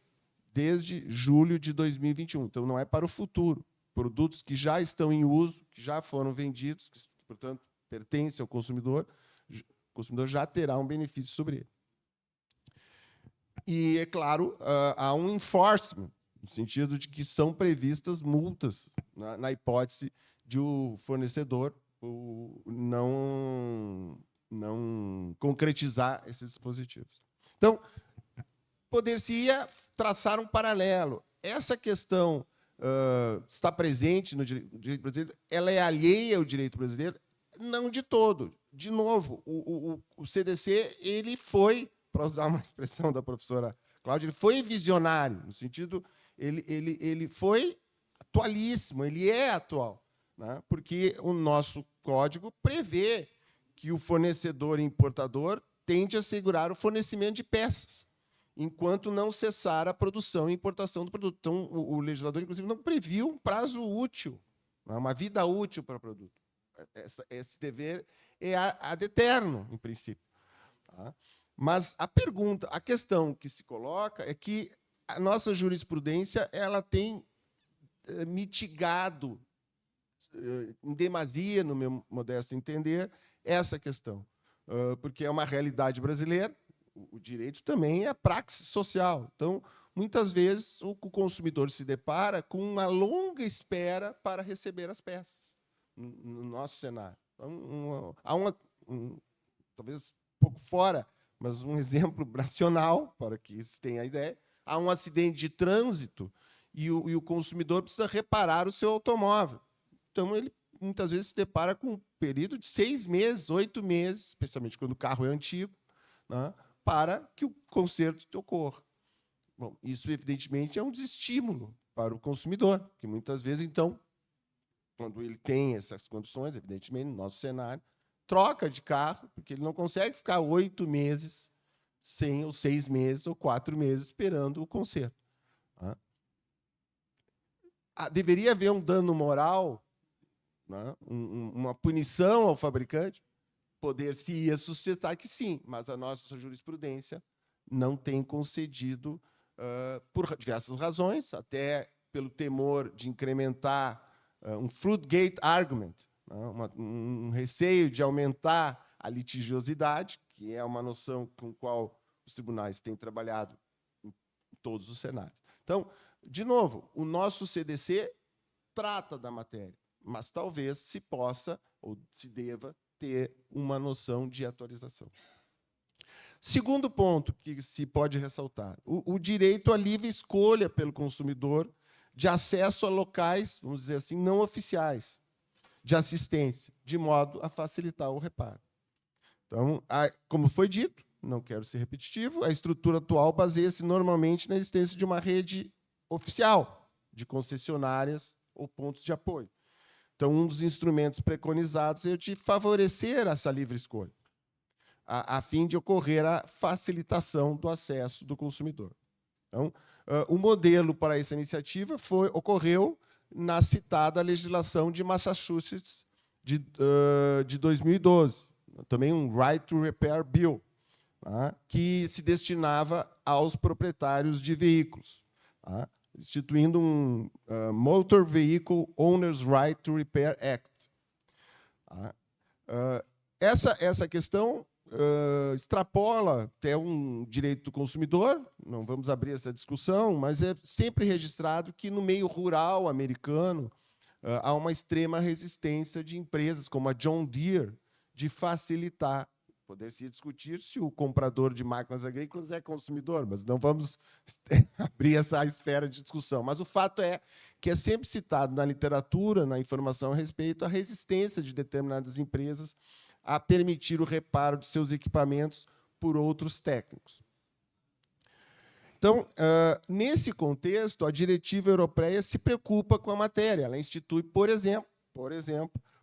julho de 2021. Então, não é para o futuro. Produtos que já estão em uso, que já foram vendidos, que, portanto, pertencem ao consumidor, o consumidor já terá um benefício sobre ele. E, é claro, há um enforcement, no sentido de que são previstas multas, na hipótese de o fornecedor não concretizar esses dispositivos. Então, poder-se-ia traçar um paralelo. Essa questão está presente no direito brasileiro, ela é alheia ao direito brasileiro? Não de todo. De novo, o CDC ele foi, para usar uma expressão da professora Cláudia, ele foi visionário, no sentido, ele foi atualíssimo, ele é atual, né? Porque o nosso código prevê que o fornecedor e importador tende a assegurar o fornecimento de peças, enquanto não cessar a produção e importação do produto. Então, o legislador, inclusive, não previu um prazo útil, uma vida útil para o produto. Esse dever é ad eterno, em princípio. Tá? Mas a questão que se coloca é que a nossa jurisprudência ela tem mitigado, em demasia, no meu modesto entender, essa questão. Porque é uma realidade brasileira, o direito também é a praxis social. Então, muitas vezes, o consumidor se depara com uma longa espera para receber as peças, no nosso cenário. Então, há talvez um pouco fora, mas um exemplo racional, para que se tenha a ideia. Há um acidente de trânsito e o consumidor precisa reparar o seu automóvel. Então, ele muitas vezes se depara com um período de 6 meses, 8 meses, especialmente quando o carro é antigo, né, para que o conserto ocorra. Bom, isso, evidentemente, é um desestímulo para o consumidor, que muitas vezes, então, quando ele tem essas condições, evidentemente, no nosso cenário, troca de carro, porque ele não consegue ficar 8 meses ou 6 meses, ou 4 meses esperando o conserto. Deveria haver um dano moral, né, uma punição ao fabricante? Poder-se-ia suscitar que sim, mas a nossa jurisprudência não tem concedido, por diversas razões, até pelo temor de incrementar um floodgate argument, né, um receio de aumentar a litigiosidade, que é uma noção com a qual os tribunais têm trabalhado em todos os cenários. Então, de novo, o nosso CDC trata da matéria, mas talvez se possa ou se deva ter uma noção de atualização. Segundo ponto que se pode ressaltar, o direito à livre escolha pelo consumidor de acesso a locais, vamos dizer assim, não oficiais, de assistência, de modo a facilitar o reparo. Então, como foi dito, não quero ser repetitivo, a estrutura atual baseia-se normalmente na existência de uma rede oficial de concessionárias ou pontos de apoio. Então, um dos instrumentos preconizados é o de favorecer essa livre escolha, a fim de ocorrer a facilitação do acesso do consumidor. Então, o modelo para essa iniciativa ocorreu na citada legislação de Massachusetts de 2012, também um Right to Repair Bill, tá, que se destinava aos proprietários de veículos, tá, instituindo um Motor Vehicle Owners Right to Repair Act. Tá. Essa questão extrapola até um direito do consumidor, não vamos abrir essa discussão, mas é sempre registrado que no meio rural americano há uma extrema resistência de empresas como a John Deere de facilitar. Poder-se discutir se o comprador de máquinas agrícolas é consumidor, mas não vamos abrir essa esfera de discussão. Mas o fato é que é sempre citado na literatura, na informação a respeito, a resistência de determinadas empresas a permitir o reparo de seus equipamentos por outros técnicos. Então, nesse contexto, a diretiva europeia se preocupa com a matéria. Ela institui, por exemplo,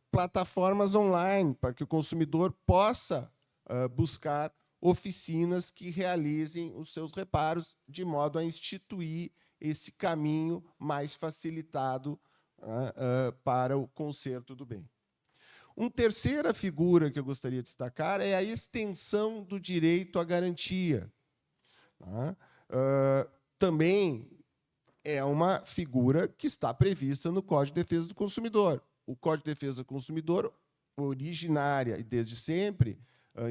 plataformas online para que o consumidor possa buscar oficinas que realizem os seus reparos, de modo a instituir esse caminho mais facilitado para o conserto do bem. Uma terceira figura que eu gostaria de destacar é a extensão do direito à garantia. Também é uma figura que está prevista no Código de Defesa do Consumidor. O Código de Defesa do Consumidor, originária e desde sempre,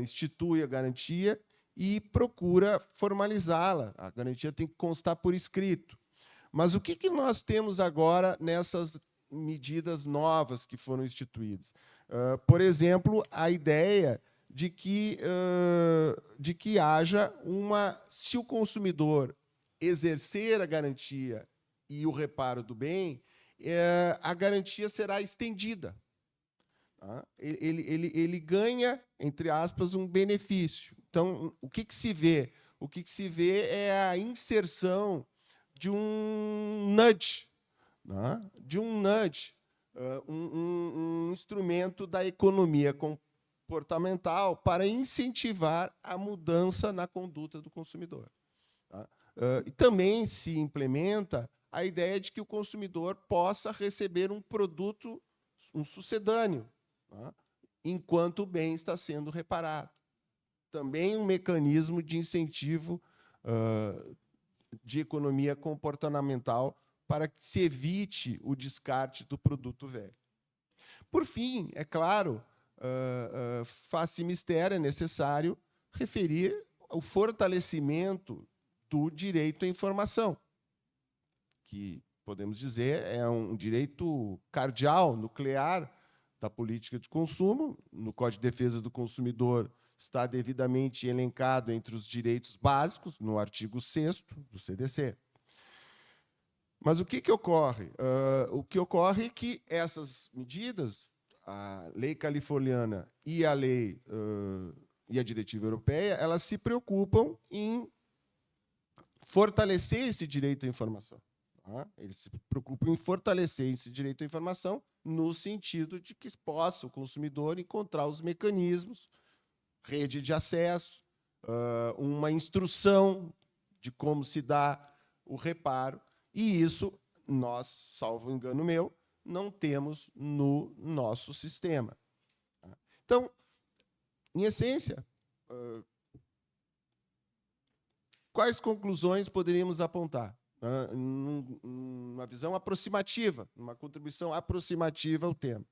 institui a garantia e procura formalizá-la. A garantia tem que constar por escrito. Mas o que nós temos agora nessas medidas novas que foram instituídas? Por exemplo, a ideia de que haja uma... Se o consumidor exercer a garantia e o reparo do bem, a garantia será estendida. Ele ganha, entre aspas, um benefício. Então, o que se vê? O que se vê é a inserção de um nudge, um instrumento da economia comportamental para incentivar a mudança na conduta do consumidor. E também se implementa a ideia de que o consumidor possa receber um produto, um sucedâneo, enquanto o bem está sendo reparado. Também um mecanismo de incentivo de economia comportamental para que se evite o descarte do produto velho. Por fim, é claro, face mistério, é necessário referir o fortalecimento do direito à informação, que, podemos dizer, é um direito cardeal, nuclear, da política de consumo. No Código de Defesa do Consumidor está devidamente elencado entre os direitos básicos, no artigo 6º do CDC. Mas o que ocorre? O que ocorre é que essas medidas, a lei californiana e a lei e a diretiva europeia, elas se preocupam em fortalecer esse direito à informação. Eles se preocupam em fortalecer esse direito à informação no sentido de que possa o consumidor encontrar os mecanismos, rede de acesso, uma instrução de como se dá o reparo, e isso nós, salvo engano meu, não temos no nosso sistema. Então, em essência, quais conclusões poderíamos apontar? Uma visão aproximativa, uma contribuição aproximativa ao tema.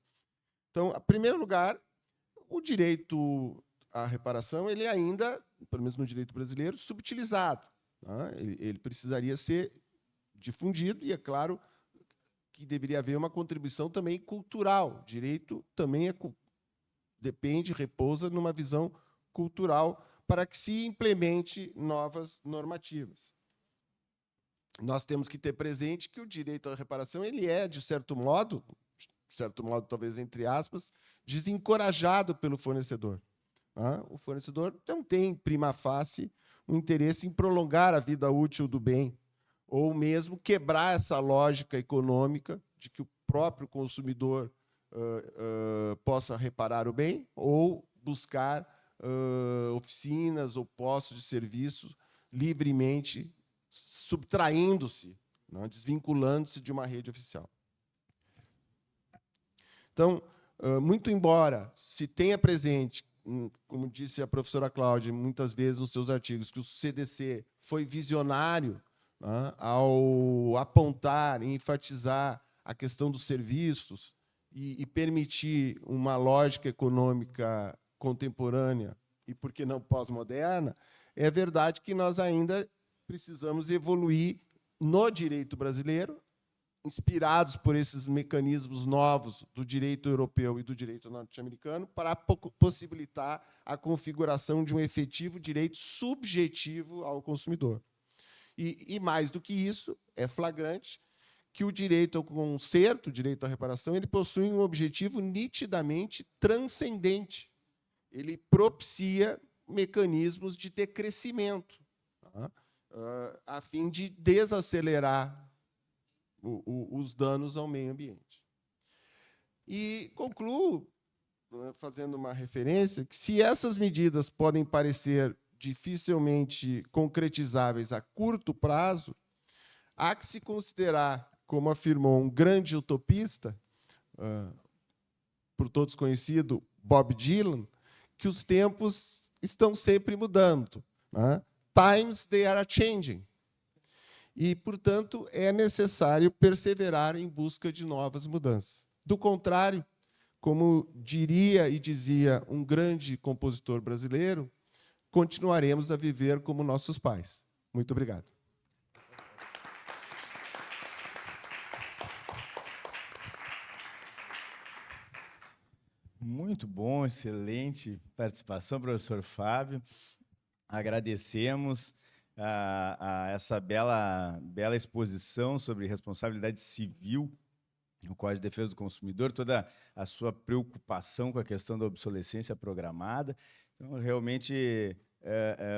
Então, em primeiro lugar, o direito à reparação ele ainda, pelo menos no direito brasileiro, subutilizado. Ele precisaria ser difundido e, é claro, que deveria haver uma contribuição também cultural. O direito também depende, repousa numa visão cultural para que se implemente novas normativas. Nós temos que ter presente que o direito à reparação ele é, de certo modo, talvez entre aspas, desencorajado pelo fornecedor. O fornecedor não tem, prima facie, um interesse em prolongar a vida útil do bem, ou mesmo quebrar essa lógica econômica de que o próprio consumidor possa reparar o bem ou buscar oficinas ou postos de serviço livremente, subtraindo-se, desvinculando-se de uma rede oficial. Então, muito embora se tenha presente, como disse a professora Cláudia, muitas vezes nos seus artigos, que o CDC foi visionário ao apontar e enfatizar a questão dos serviços e permitir uma lógica econômica contemporânea e por que não pós-moderna, é verdade que nós ainda precisamos evoluir no direito brasileiro, inspirados por esses mecanismos novos do direito europeu e do direito norte-americano, para possibilitar a configuração de um efetivo direito subjetivo ao consumidor. E mais do que isso, é flagrante que o direito ao conserto, o direito à reparação, ele possui um objetivo nitidamente transcendente. Ele propicia mecanismos de decrescimento, tá? A fim de desacelerar os danos ao meio ambiente. E concluo, fazendo uma referência, que se essas medidas podem parecer dificilmente concretizáveis a curto prazo, há que se considerar, como afirmou um grande utopista, por todos conhecido, Bob Dylan, que os tempos estão sempre mudando, né? Times they are changing. E, portanto, é necessário perseverar em busca de novas mudanças. Do contrário, como diria e dizia um grande compositor brasileiro, continuaremos a viver como nossos pais. Muito obrigado. Muito bom, excelente participação, professor Fábio. Agradecemos a essa bela exposição sobre responsabilidade civil no Código de Defesa do Consumidor, toda a sua preocupação com a questão da obsolescência programada. Então, realmente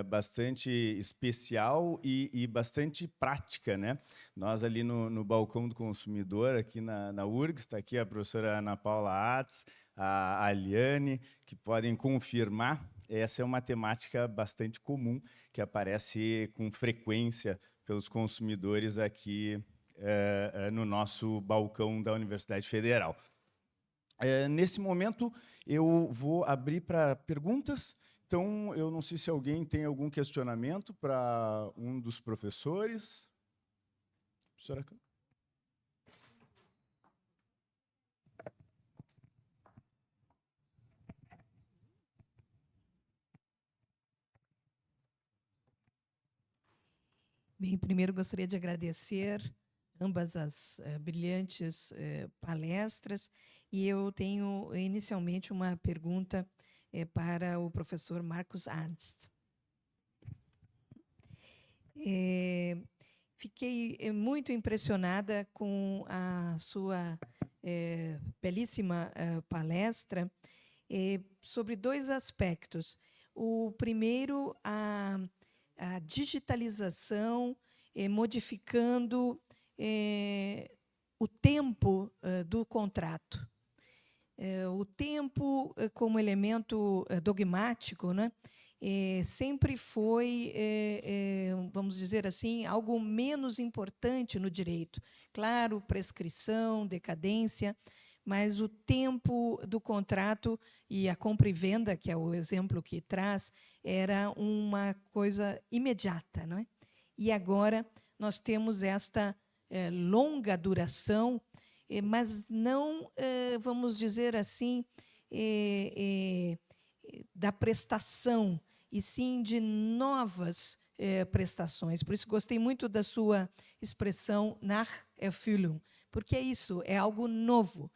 bastante especial e bastante prática, né? Nós ali no Balcão do Consumidor, aqui na URGS, está aqui a professora Ana Paula Atz, a Aliane, que podem confirmar. Essa é uma temática bastante comum, que aparece com frequência pelos consumidores aqui no nosso balcão da Universidade Federal. Nesse momento, eu vou abrir para perguntas. Então, eu não sei se alguém tem algum questionamento para um dos professores. Professora Câmara. Bem, primeiro gostaria de agradecer ambas as brilhantes palestras, e eu tenho inicialmente uma pergunta para o professor Marcus Ernst. Fiquei muito impressionada com a sua belíssima palestra sobre dois aspectos. O primeiro, a digitalização, modificando o tempo do contrato. O tempo, como elemento dogmático, né, sempre foi, vamos dizer assim, algo menos importante no direito. Claro, prescrição, decadência, mas o tempo do contrato e a compra e venda, que é o exemplo que traz, era uma coisa imediata, não é? E agora nós temos esta longa duração, mas não, vamos dizer assim, da prestação, e sim de novas prestações. Por isso, gostei muito da sua expressão Nacherfüllung, porque é isso, é algo novo,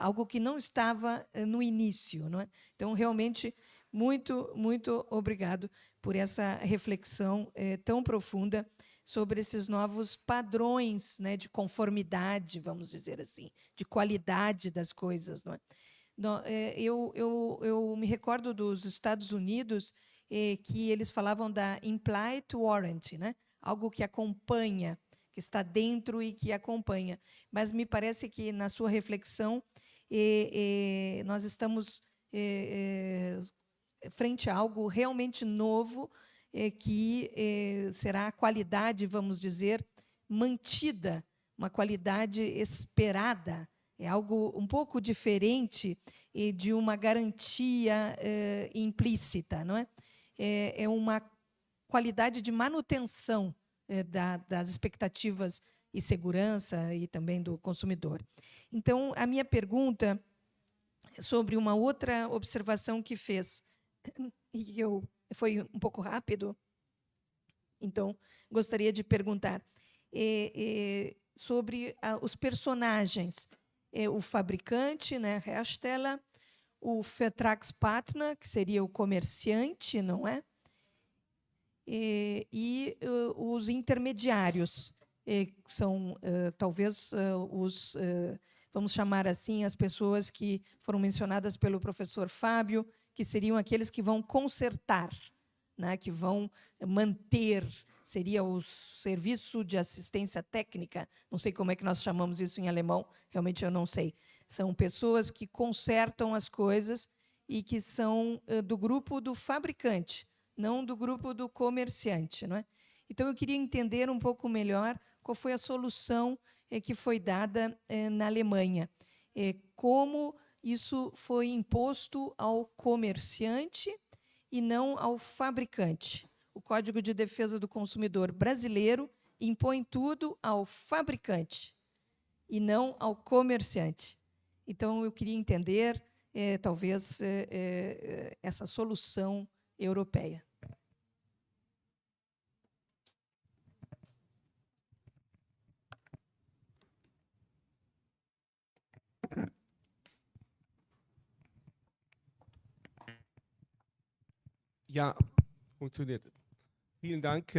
algo que não estava no início, não é? Então, realmente, muito, muito obrigado por essa reflexão tão profunda sobre esses novos padrões, né, de conformidade, vamos dizer assim, de qualidade das coisas, não é? Eu me recordo dos Estados Unidos, que eles falavam da implied warranty, né? Algo que acompanha, que está dentro e que acompanha. Mas me parece que, na sua reflexão, nós estamos frente a algo realmente novo, que será a qualidade, vamos dizer, mantida, uma qualidade esperada. É algo um pouco diferente de uma garantia implícita, não é? É uma qualidade de manutenção das expectativas e segurança e também do consumidor. Então, a minha pergunta é sobre uma outra observação que fez e foi um pouco rápido, então gostaria de perguntar sobre os personagens, o fabricante, né, Hersteller, o Vertragspartner, que seria o comerciante, não é? E os intermediários, que são talvez os, vamos chamar assim, as pessoas que foram mencionadas pelo professor Fábio, que seriam aqueles que vão consertar, né, que vão manter, seria o serviço de assistência técnica, não sei como é que nós chamamos isso em alemão, realmente eu não sei. São pessoas que consertam as coisas e que são do grupo do fabricante, não do grupo do comerciante, não é? Então, eu queria entender um pouco melhor qual foi a solução que foi dada na Alemanha. Como isso foi imposto ao comerciante e não ao fabricante. O Código de Defesa do Consumidor brasileiro impõe tudo ao fabricante e não ao comerciante. Então, eu queria entender, talvez, essa solução europeia. Ja, funktioniert. Vielen Dank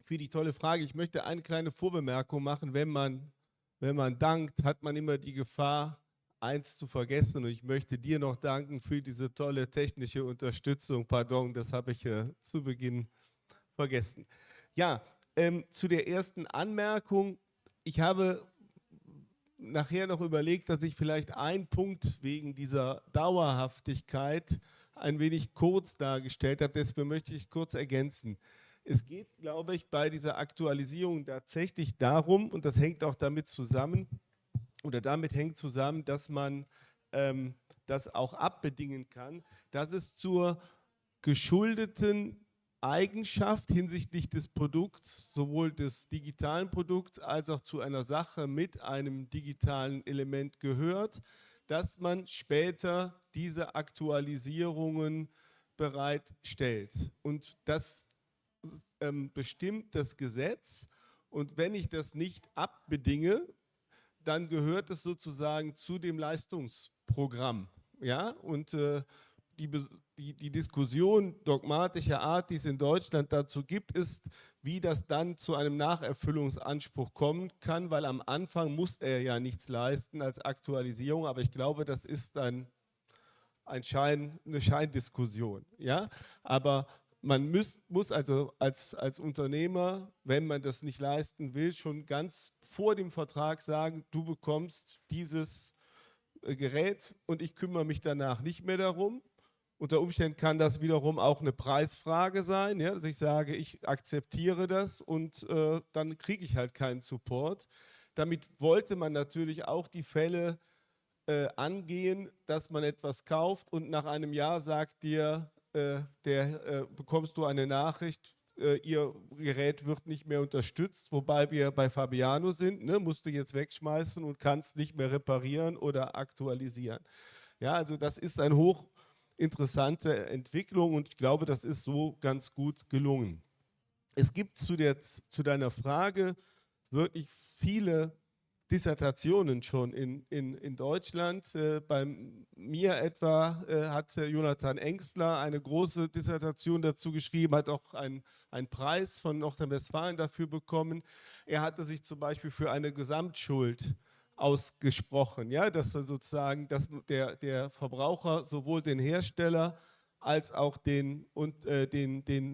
für die tolle Frage. Ich möchte eine kleine Vorbemerkung machen. Wenn man dankt, hat man immer die Gefahr, eins zu vergessen. Und ich möchte dir noch danken für diese tolle technische Unterstützung. Pardon, das habe ich zu Beginn vergessen. Ja, zu der ersten Anmerkung. Ich habe nachher noch überlegt, dass ich vielleicht einen Punkt wegen dieser Dauerhaftigkeit ein wenig kurz dargestellt habe. Deswegen möchte ich kurz ergänzen. Es geht, glaube ich, bei dieser Aktualisierung tatsächlich darum, und das hängt auch damit zusammen, dass man das auch abbedingen kann, dass es zur geschuldeten Eigenschaft hinsichtlich des Produkts, sowohl des digitalen Produkts als auch zu einer Sache mit einem digitalen Element gehört, dass man später diese Aktualisierungen bereitstellt. Und das bestimmt das Gesetz. Und wenn ich das nicht abbedinge, dann gehört es sozusagen zu dem Leistungsprogramm. Ja? Und die Diskussion dogmatischer Art, die es in Deutschland dazu gibt, ist, wie das dann zu einem Nacherfüllungsanspruch kommen kann, weil am Anfang muss er ja nichts leisten als Aktualisierung, aber ich glaube, das ist eine Scheindiskussion. Ja? Aber man muss also als Unternehmer, wenn man das nicht leisten will, schon ganz vor dem Vertrag sagen, du bekommst dieses Gerät und ich kümmere mich danach nicht mehr darum. Unter Umständen kann das wiederum auch eine Preisfrage sein, ja, dass ich sage, ich akzeptiere das und dann kriege ich halt keinen Support. Damit wollte man natürlich auch die Fälle angehen, dass man etwas kauft und nach einem Jahr sagt dir, bekommst du eine Nachricht, ihr Gerät wird nicht mehr unterstützt, wobei wir bei Fabiano sind, ne, musst du jetzt wegschmeißen und kannst nicht mehr reparieren oder aktualisieren. Ja, also das ist eine hochinteressante Entwicklung und ich glaube, das ist so ganz gut gelungen. Es gibt zu deiner Frage wirklich viele Dissertationen schon in Deutschland. Bei mir etwa hat Jonathan Engstler eine große Dissertation dazu geschrieben, hat auch einen Preis von Nordrhein-Westfalen dafür bekommen. Er hatte sich zum Beispiel für eine Gesamtschuld ausgesprochen, ja, dass sozusagen der Verbraucher sowohl den Hersteller als auch den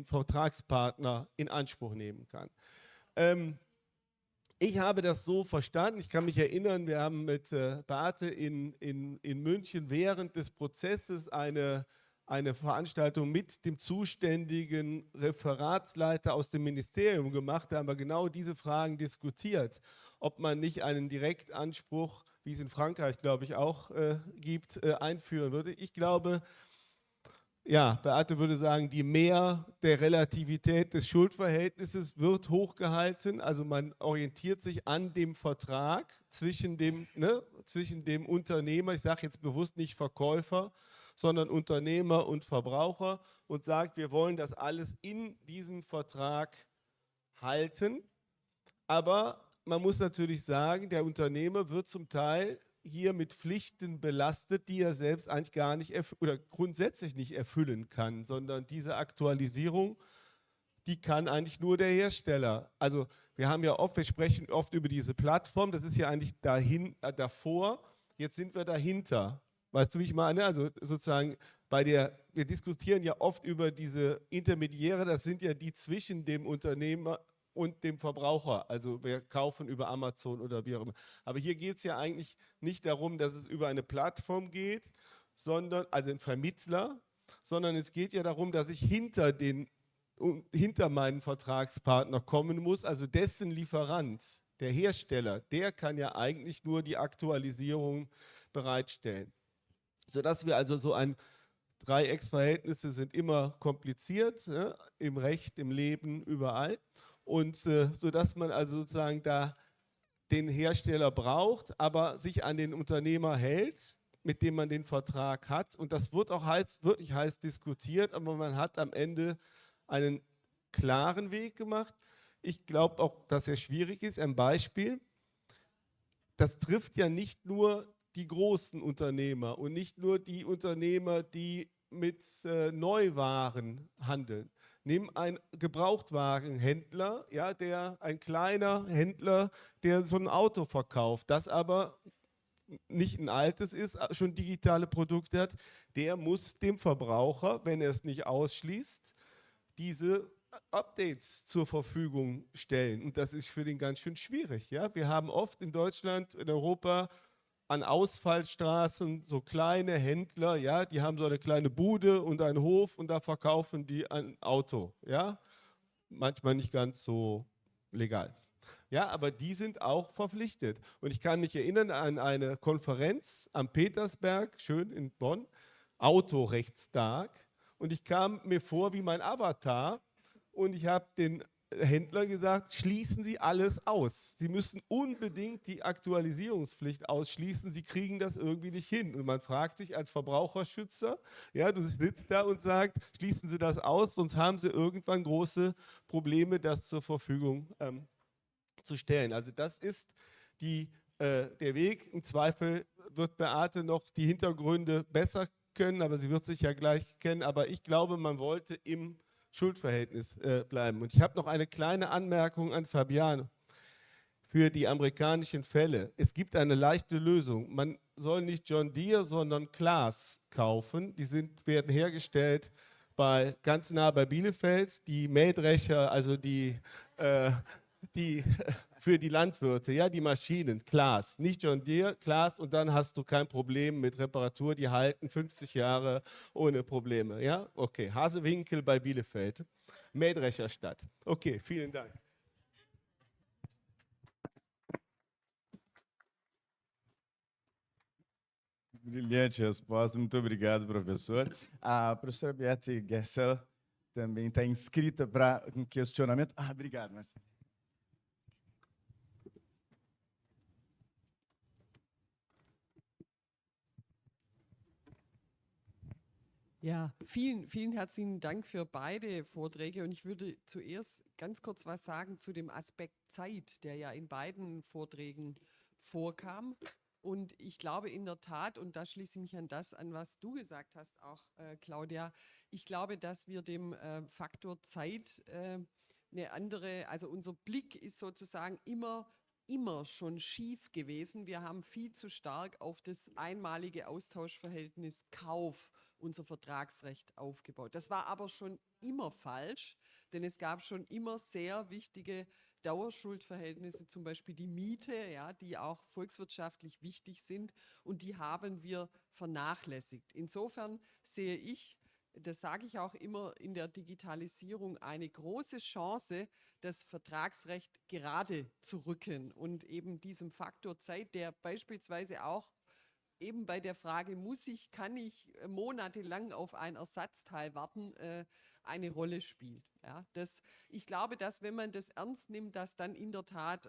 Vertragspartner in Anspruch nehmen kann. Ich habe das so verstanden, ich kann mich erinnern, wir haben mit Beate in München während des Prozesses eine Veranstaltung mit dem zuständigen Referatsleiter aus dem Ministerium gemacht. Da haben wir genau diese Fragen diskutiert, ob man nicht einen Direktanspruch, wie es in Frankreich, glaube ich, auch gibt, einführen würde. Ich glaube, ja, Beate würde sagen, die Mehr der Relativität des Schuldverhältnisses wird hochgehalten. Also man orientiert sich an dem Vertrag zwischen dem Unternehmer, ich sage jetzt bewusst nicht Verkäufer, sondern Unternehmer und Verbraucher und sagt, wir wollen das alles in diesem Vertrag halten. Aber man muss natürlich sagen, der Unternehmer wird zum Teil hier mit Pflichten belastet, die er selbst eigentlich gar nicht oder grundsätzlich nicht erfüllen kann, sondern diese Aktualisierung, die kann eigentlich nur der Hersteller. Also wir sprechen oft über diese Plattform, das ist ja eigentlich davor, jetzt sind wir dahinter. Weißt du, wie ich meine? Also sozusagen wir diskutieren ja oft über diese Intermediäre, das sind ja die zwischen dem Unternehmer und dem Verbraucher. Also wir kaufen über Amazon oder wie auch immer. Aber hier geht es ja eigentlich nicht darum, dass es über eine Plattform geht, also einen Vermittler, sondern es geht ja darum, dass ich hinter meinen Vertragspartner kommen muss, also dessen Lieferant, der Hersteller, der kann ja eigentlich nur die Aktualisierung bereitstellen. Sodass wir also Dreiecksverhältnisse sind immer kompliziert, ne? Im Recht, im Leben, überall. Und sodass man also sozusagen da den Hersteller braucht, aber sich an den Unternehmer hält, mit dem man den Vertrag hat. Und das wird auch wirklich heiß diskutiert, aber man hat am Ende einen klaren Weg gemacht. Ich glaube auch, dass er schwierig ist. Ein Beispiel, das trifft ja nicht nur die großen Unternehmer und nicht nur die Unternehmer, die mit Neuwaren handeln. Nimm einen Gebrauchtwagenhändler, ja, ein kleiner Händler, der so ein Auto verkauft, das aber nicht ein altes ist, schon digitale Produkte hat, der muss dem Verbraucher, wenn er es nicht ausschließt, diese Updates zur Verfügung stellen. Und das ist für den ganz schön schwierig. Ja? Wir haben oft in Deutschland, in Europa an Ausfallstraßen so kleine Händler, ja, die haben so eine kleine Bude und einen Hof und da verkaufen die ein Auto. Ja? Manchmal nicht ganz so legal. Ja, aber die sind auch verpflichtet. Und ich kann mich erinnern an eine Konferenz am Petersberg, schön in Bonn, Autorechtstag. Und ich kam mir vor wie mein Avatar und ich habe den Händler gesagt, schließen Sie alles aus. Sie müssen unbedingt die Aktualisierungspflicht ausschließen. Sie kriegen das irgendwie nicht hin. Und man fragt sich als Verbraucherschützer, ja, du sitzt da und sagst, schließen Sie das aus, sonst haben Sie irgendwann große Probleme, das zur Verfügung zu stellen. Also das ist der Weg. Im Zweifel wird Beate noch die Hintergründe besser können, aber sie wird sich ja gleich kennen. Aber ich glaube, man wollte im Schuldverhältnis bleiben. Und ich habe noch eine kleine Anmerkung an Fabiano für die amerikanischen Fälle. Es gibt eine leichte Lösung. Man soll nicht John Deere, sondern Claas kaufen. Die werden hergestellt ganz nah bei Bielefeld. Die Mähdrescher, also die für die Landwirte, ja, die Maschinen, Claas, nicht John Deere, Claas, und dann hast du kein Problem mit Reparatur, die halten 50 Jahre ohne Probleme, ja, okay, Hasewinkel bei Bielefeld, Mähdrescherstadt, okay, vielen Dank. Brilhante resposta, muito obrigado, professor. A professora Beate Gessel também está inscrita para um questionamento. Obrigado, Marcelo. Ja, vielen, vielen herzlichen Dank für beide Vorträge. Und ich würde zuerst ganz kurz was sagen zu dem Aspekt Zeit, der ja in beiden Vorträgen vorkam. Und ich glaube in der Tat, und da schließe ich mich an das an, was du gesagt hast, auch Claudia, ich glaube, dass wir dem Faktor Zeit eine andere, also unser Blick ist sozusagen immer schon schief gewesen. Wir haben viel zu stark auf das einmalige Austauschverhältnis Kauf unser Vertragsrecht aufgebaut. Das war aber schon immer falsch, denn es gab schon immer sehr wichtige Dauerschuldverhältnisse, zum Beispiel die Miete, ja, die auch volkswirtschaftlich wichtig sind, und die haben wir vernachlässigt. Insofern sehe ich, das sage ich auch immer, in der Digitalisierung eine große Chance, das Vertragsrecht gerade zu rücken und eben diesem Faktor Zeit, der beispielsweise auch eben bei der Frage, kann ich monatelang auf ein Ersatzteil warten, eine Rolle spielt. Ja, ich glaube, dass wenn man das ernst nimmt, dass dann in der Tat,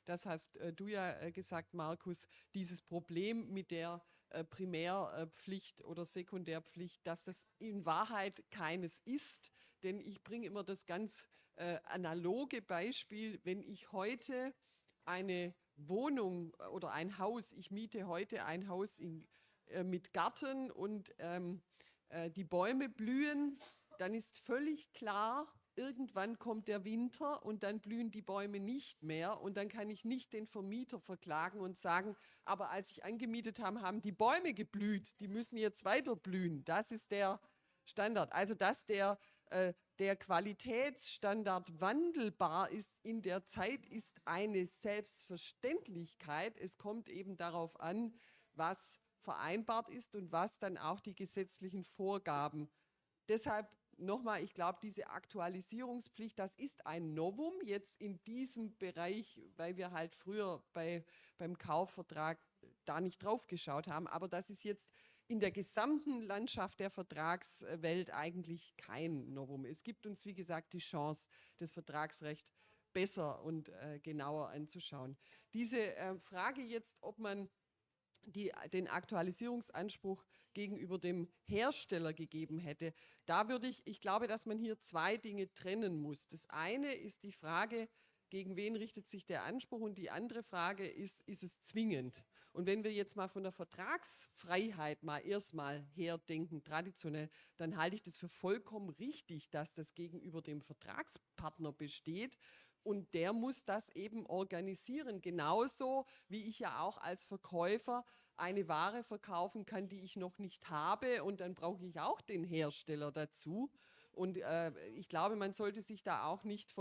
das hast du ja gesagt, Markus, dieses Problem mit der Primärpflicht oder Sekundärpflicht, dass das in Wahrheit keines ist. Denn ich bringe immer das ganz analoge Beispiel, wenn ich heute eine Wohnung oder ein Haus, ich miete heute ein Haus mit Garten und die Bäume blühen, dann ist völlig klar, irgendwann kommt der Winter und dann blühen die Bäume nicht mehr und dann kann ich nicht den Vermieter verklagen und sagen, aber als ich angemietet habe, haben die Bäume geblüht, die müssen jetzt weiter blühen. Das ist der Standard. Also dass der Qualitätsstandard wandelbar ist in der Zeit, ist eine Selbstverständlichkeit. Es kommt eben darauf an, was vereinbart ist und was dann auch die gesetzlichen Vorgaben. Deshalb nochmal, ich glaube, diese Aktualisierungspflicht, das ist ein Novum jetzt in diesem Bereich, weil wir halt früher beim Kaufvertrag da nicht drauf geschaut haben. Aber das ist jetzt in der gesamten Landschaft der Vertragswelt eigentlich kein Novum. Es gibt uns, wie gesagt, die Chance, das Vertragsrecht besser und genauer anzuschauen. Diese Frage jetzt, ob man den Aktualisierungsanspruch gegenüber dem Hersteller gegeben hätte, da ich glaube, dass man hier zwei Dinge trennen muss. Das eine ist die Frage, gegen wen richtet sich der Anspruch, und die andere Frage ist es zwingend? Und wenn wir jetzt mal von der Vertragsfreiheit mal erstmal herdenken, traditionell, dann halte ich das für vollkommen richtig, dass das gegenüber dem Vertragspartner besteht. Und der muss das eben organisieren, genauso wie ich ja auch als Verkäufer eine Ware verkaufen kann, die ich noch nicht habe, und dann brauche ich auch den Hersteller dazu. Und ich glaube, man sollte sich da auch nicht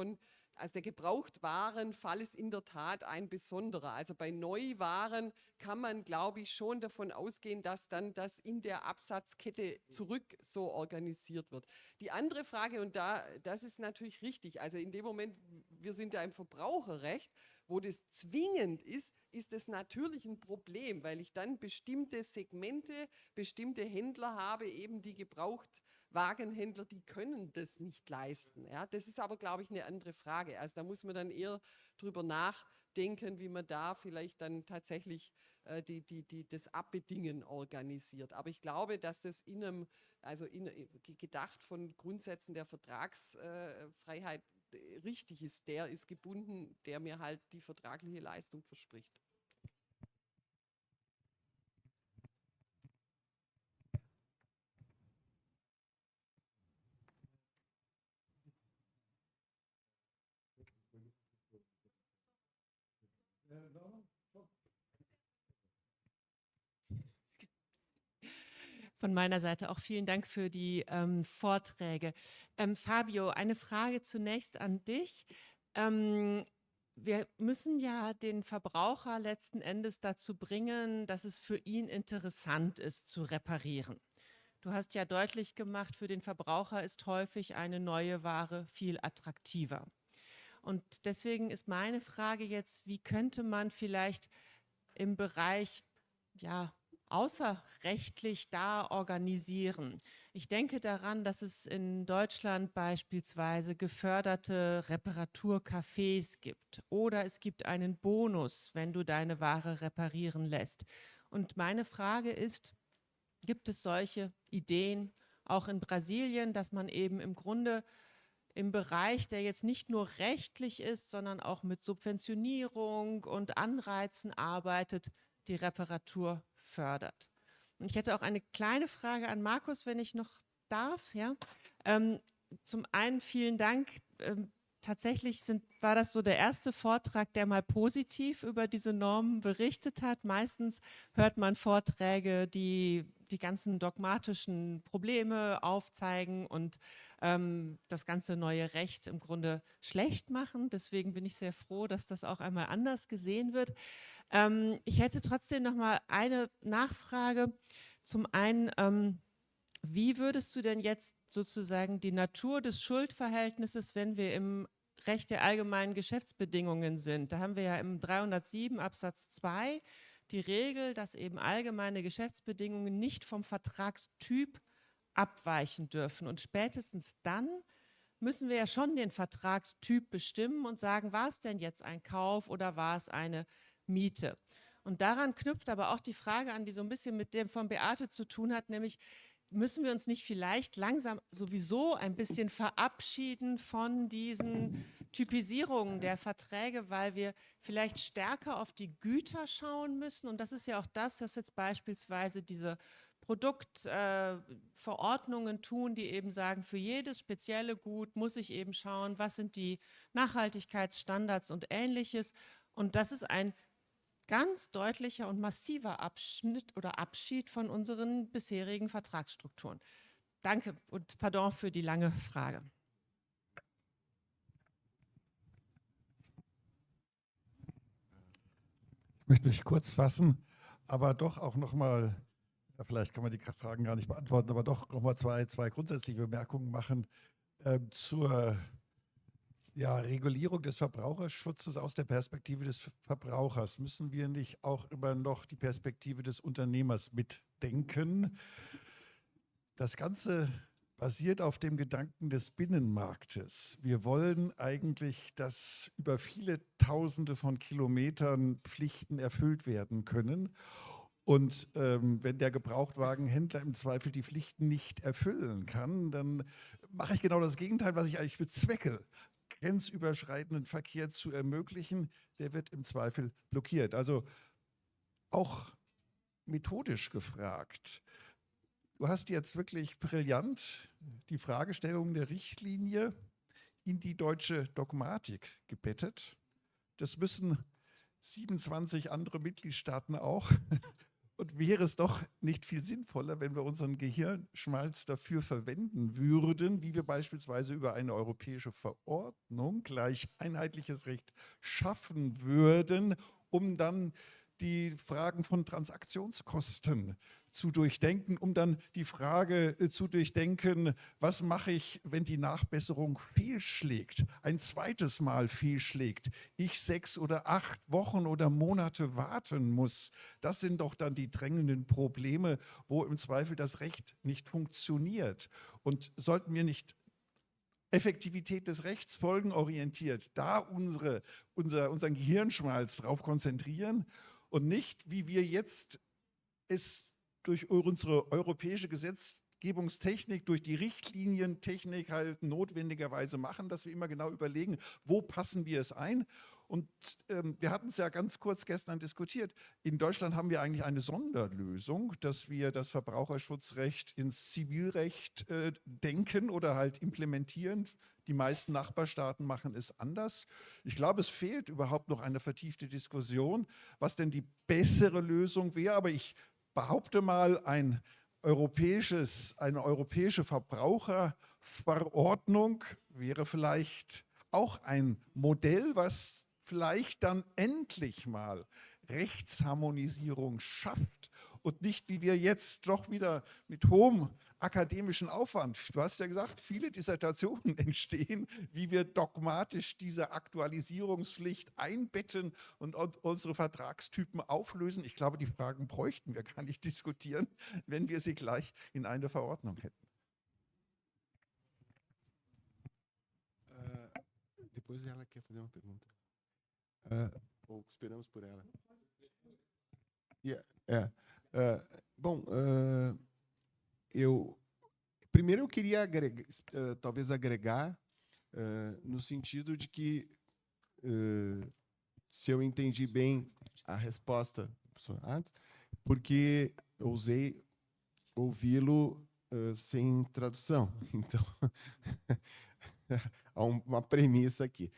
also der Gebrauchtwarenfall ist in der Tat ein besonderer. Also bei Neuwaren kann man, glaube ich, schon davon ausgehen, dass dann das in der Absatzkette zurück so organisiert wird. Die andere Frage, und das ist natürlich richtig, also in dem Moment, wir sind ja im Verbraucherrecht, wo das zwingend ist es natürlich ein Problem, weil ich dann bestimmte Segmente, bestimmte Händler habe, eben die Gebrauchtwagenhändler, die können das nicht leisten. Ja? Das ist aber, glaube ich, eine andere Frage. Also da muss man dann eher drüber nachdenken, wie man da vielleicht dann tatsächlich das Abbedingen organisiert. Aber ich glaube, dass das gedacht von Grundsätzen der Vertragsfreiheit richtig ist. Der ist gebunden, der mir halt die vertragliche Leistung verspricht. Von meiner Seite auch vielen Dank für die Vorträge. Fabio, eine Frage zunächst an dich. Wir müssen ja den Verbraucher letzten Endes dazu bringen, dass es für ihn interessant ist, zu reparieren. Du hast ja deutlich gemacht, für den Verbraucher ist häufig eine neue Ware viel attraktiver. Und deswegen ist meine Frage jetzt, wie könnte man vielleicht im Bereich, ja, außerrechtlich da organisieren? Ich denke daran, dass es in Deutschland beispielsweise geförderte Reparaturcafés gibt oder es gibt einen Bonus, wenn du deine Ware reparieren lässt. Und meine Frage ist, gibt es solche Ideen auch in Brasilien, dass man eben im Grunde im Bereich, der jetzt nicht nur rechtlich ist, sondern auch mit Subventionierung und Anreizen arbeitet, die Reparatur fördert? Und ich hätte auch eine kleine Frage an Markus, wenn ich noch darf. Ja? Zum einen vielen Dank. Tatsächlich war das so der erste Vortrag, der mal positiv über diese Normen berichtet hat. Meistens hört man Vorträge, die die ganzen dogmatischen Probleme aufzeigen und das ganze neue Recht im Grunde schlecht machen. Deswegen bin ich sehr froh, dass das auch einmal anders gesehen wird. Ich hätte trotzdem noch mal eine Nachfrage. Zum einen, wie würdest du denn jetzt sozusagen die Natur des Schuldverhältnisses, wenn wir im Recht der allgemeinen Geschäftsbedingungen sind? Da haben wir ja im 307 Absatz 2 die Regel, dass eben allgemeine Geschäftsbedingungen nicht vom Vertragstyp abweichen dürfen. Und spätestens dann müssen wir ja schon den Vertragstyp bestimmen und sagen, war es denn jetzt ein Kauf oder war es eine Miete? Und daran knüpft aber auch die Frage an, die so ein bisschen mit dem von Beate zu tun hat, nämlich müssen wir uns nicht vielleicht langsam sowieso ein bisschen verabschieden von diesen Typisierungen der Verträge, weil wir vielleicht stärker auf die Güter schauen müssen. Und das ist ja auch das, was jetzt beispielsweise diese Produktverordnungen tun, die eben sagen, für jedes spezielle Gut muss ich eben schauen, was sind die Nachhaltigkeitsstandards und Ähnliches. Und das ist ein ganz deutlicher und massiver Abschnitt oder Abschied von unseren bisherigen Vertragsstrukturen. Danke und pardon für die lange Frage. Ich möchte mich kurz fassen, aber doch auch nochmal, ja, vielleicht kann man die Fragen gar nicht beantworten, aber doch nochmal zwei grundsätzliche Bemerkungen machen zur Regulierung des Verbraucherschutzes aus der Perspektive des Verbrauchers. Müssen wir nicht auch immer noch die Perspektive des Unternehmers mitdenken? Das Ganze basiert auf dem Gedanken des Binnenmarktes. Wir wollen eigentlich, dass über viele Tausende von Kilometern Pflichten erfüllt werden können. Und wenn der Gebrauchtwagenhändler im Zweifel die Pflichten nicht erfüllen kann, dann mache ich genau das Gegenteil, was ich eigentlich bezwecke. Grenzüberschreitenden Verkehr zu ermöglichen, der wird im Zweifel blockiert. Also auch methodisch gefragt. Du hast jetzt wirklich brillant die Fragestellung der Richtlinie in die deutsche Dogmatik gebettet. Das müssen 27 andere Mitgliedstaaten auch. Und wäre es doch nicht viel sinnvoller, wenn wir unseren Gehirnschmalz dafür verwenden würden, wie wir beispielsweise über eine europäische Verordnung gleich einheitliches Recht schaffen würden, um dann die Fragen von Transaktionskosten zu durchdenken, um dann die Frage zu durchdenken, was mache ich, wenn die Nachbesserung fehlschlägt, ein zweites Mal fehlschlägt, ich 6 oder 8 Wochen oder Monate warten muss. Das sind doch dann die drängenden Probleme, wo im Zweifel das Recht nicht funktioniert. Und sollten wir nicht Effektivität des Rechts folgenorientiert, da unseren Gehirnschmalz drauf konzentrieren und nicht, wie wir jetzt es durch unsere europäische Gesetzgebungstechnik, durch die Richtlinientechnik halt notwendigerweise machen, dass wir immer genau überlegen, wo passen wir es ein. Und wir hatten es ja ganz kurz gestern diskutiert. In Deutschland haben wir eigentlich eine Sonderlösung, dass wir das Verbraucherschutzrecht ins Zivilrecht denken oder halt implementieren. Die meisten Nachbarstaaten machen es anders. Ich glaube, es fehlt überhaupt noch eine vertiefte Diskussion, was denn die bessere Lösung wäre. Aber ich behaupte mal, eine europäische Verbraucherverordnung wäre vielleicht auch ein Modell, was vielleicht dann endlich mal Rechtsharmonisierung schafft und nicht, wie wir jetzt doch wieder mit hohem akademischen Aufwand, du hast ja gesagt, viele Dissertationen entstehen, wie wir dogmatisch diese Aktualisierungspflicht einbetten und unsere Vertragstypen auflösen. Ich glaube, die Fragen bräuchten wir gar nicht diskutieren, wenn wir sie gleich in eine Verordnung hätten. Depois ela quer fazer uma pergunta. Ou esperamos por ela. Primeiro eu queria talvez agregar no sentido de que, se eu entendi bem a resposta, professor Adson, porque eu ousei ouvi-lo sem tradução. Então, há uma premissa aqui.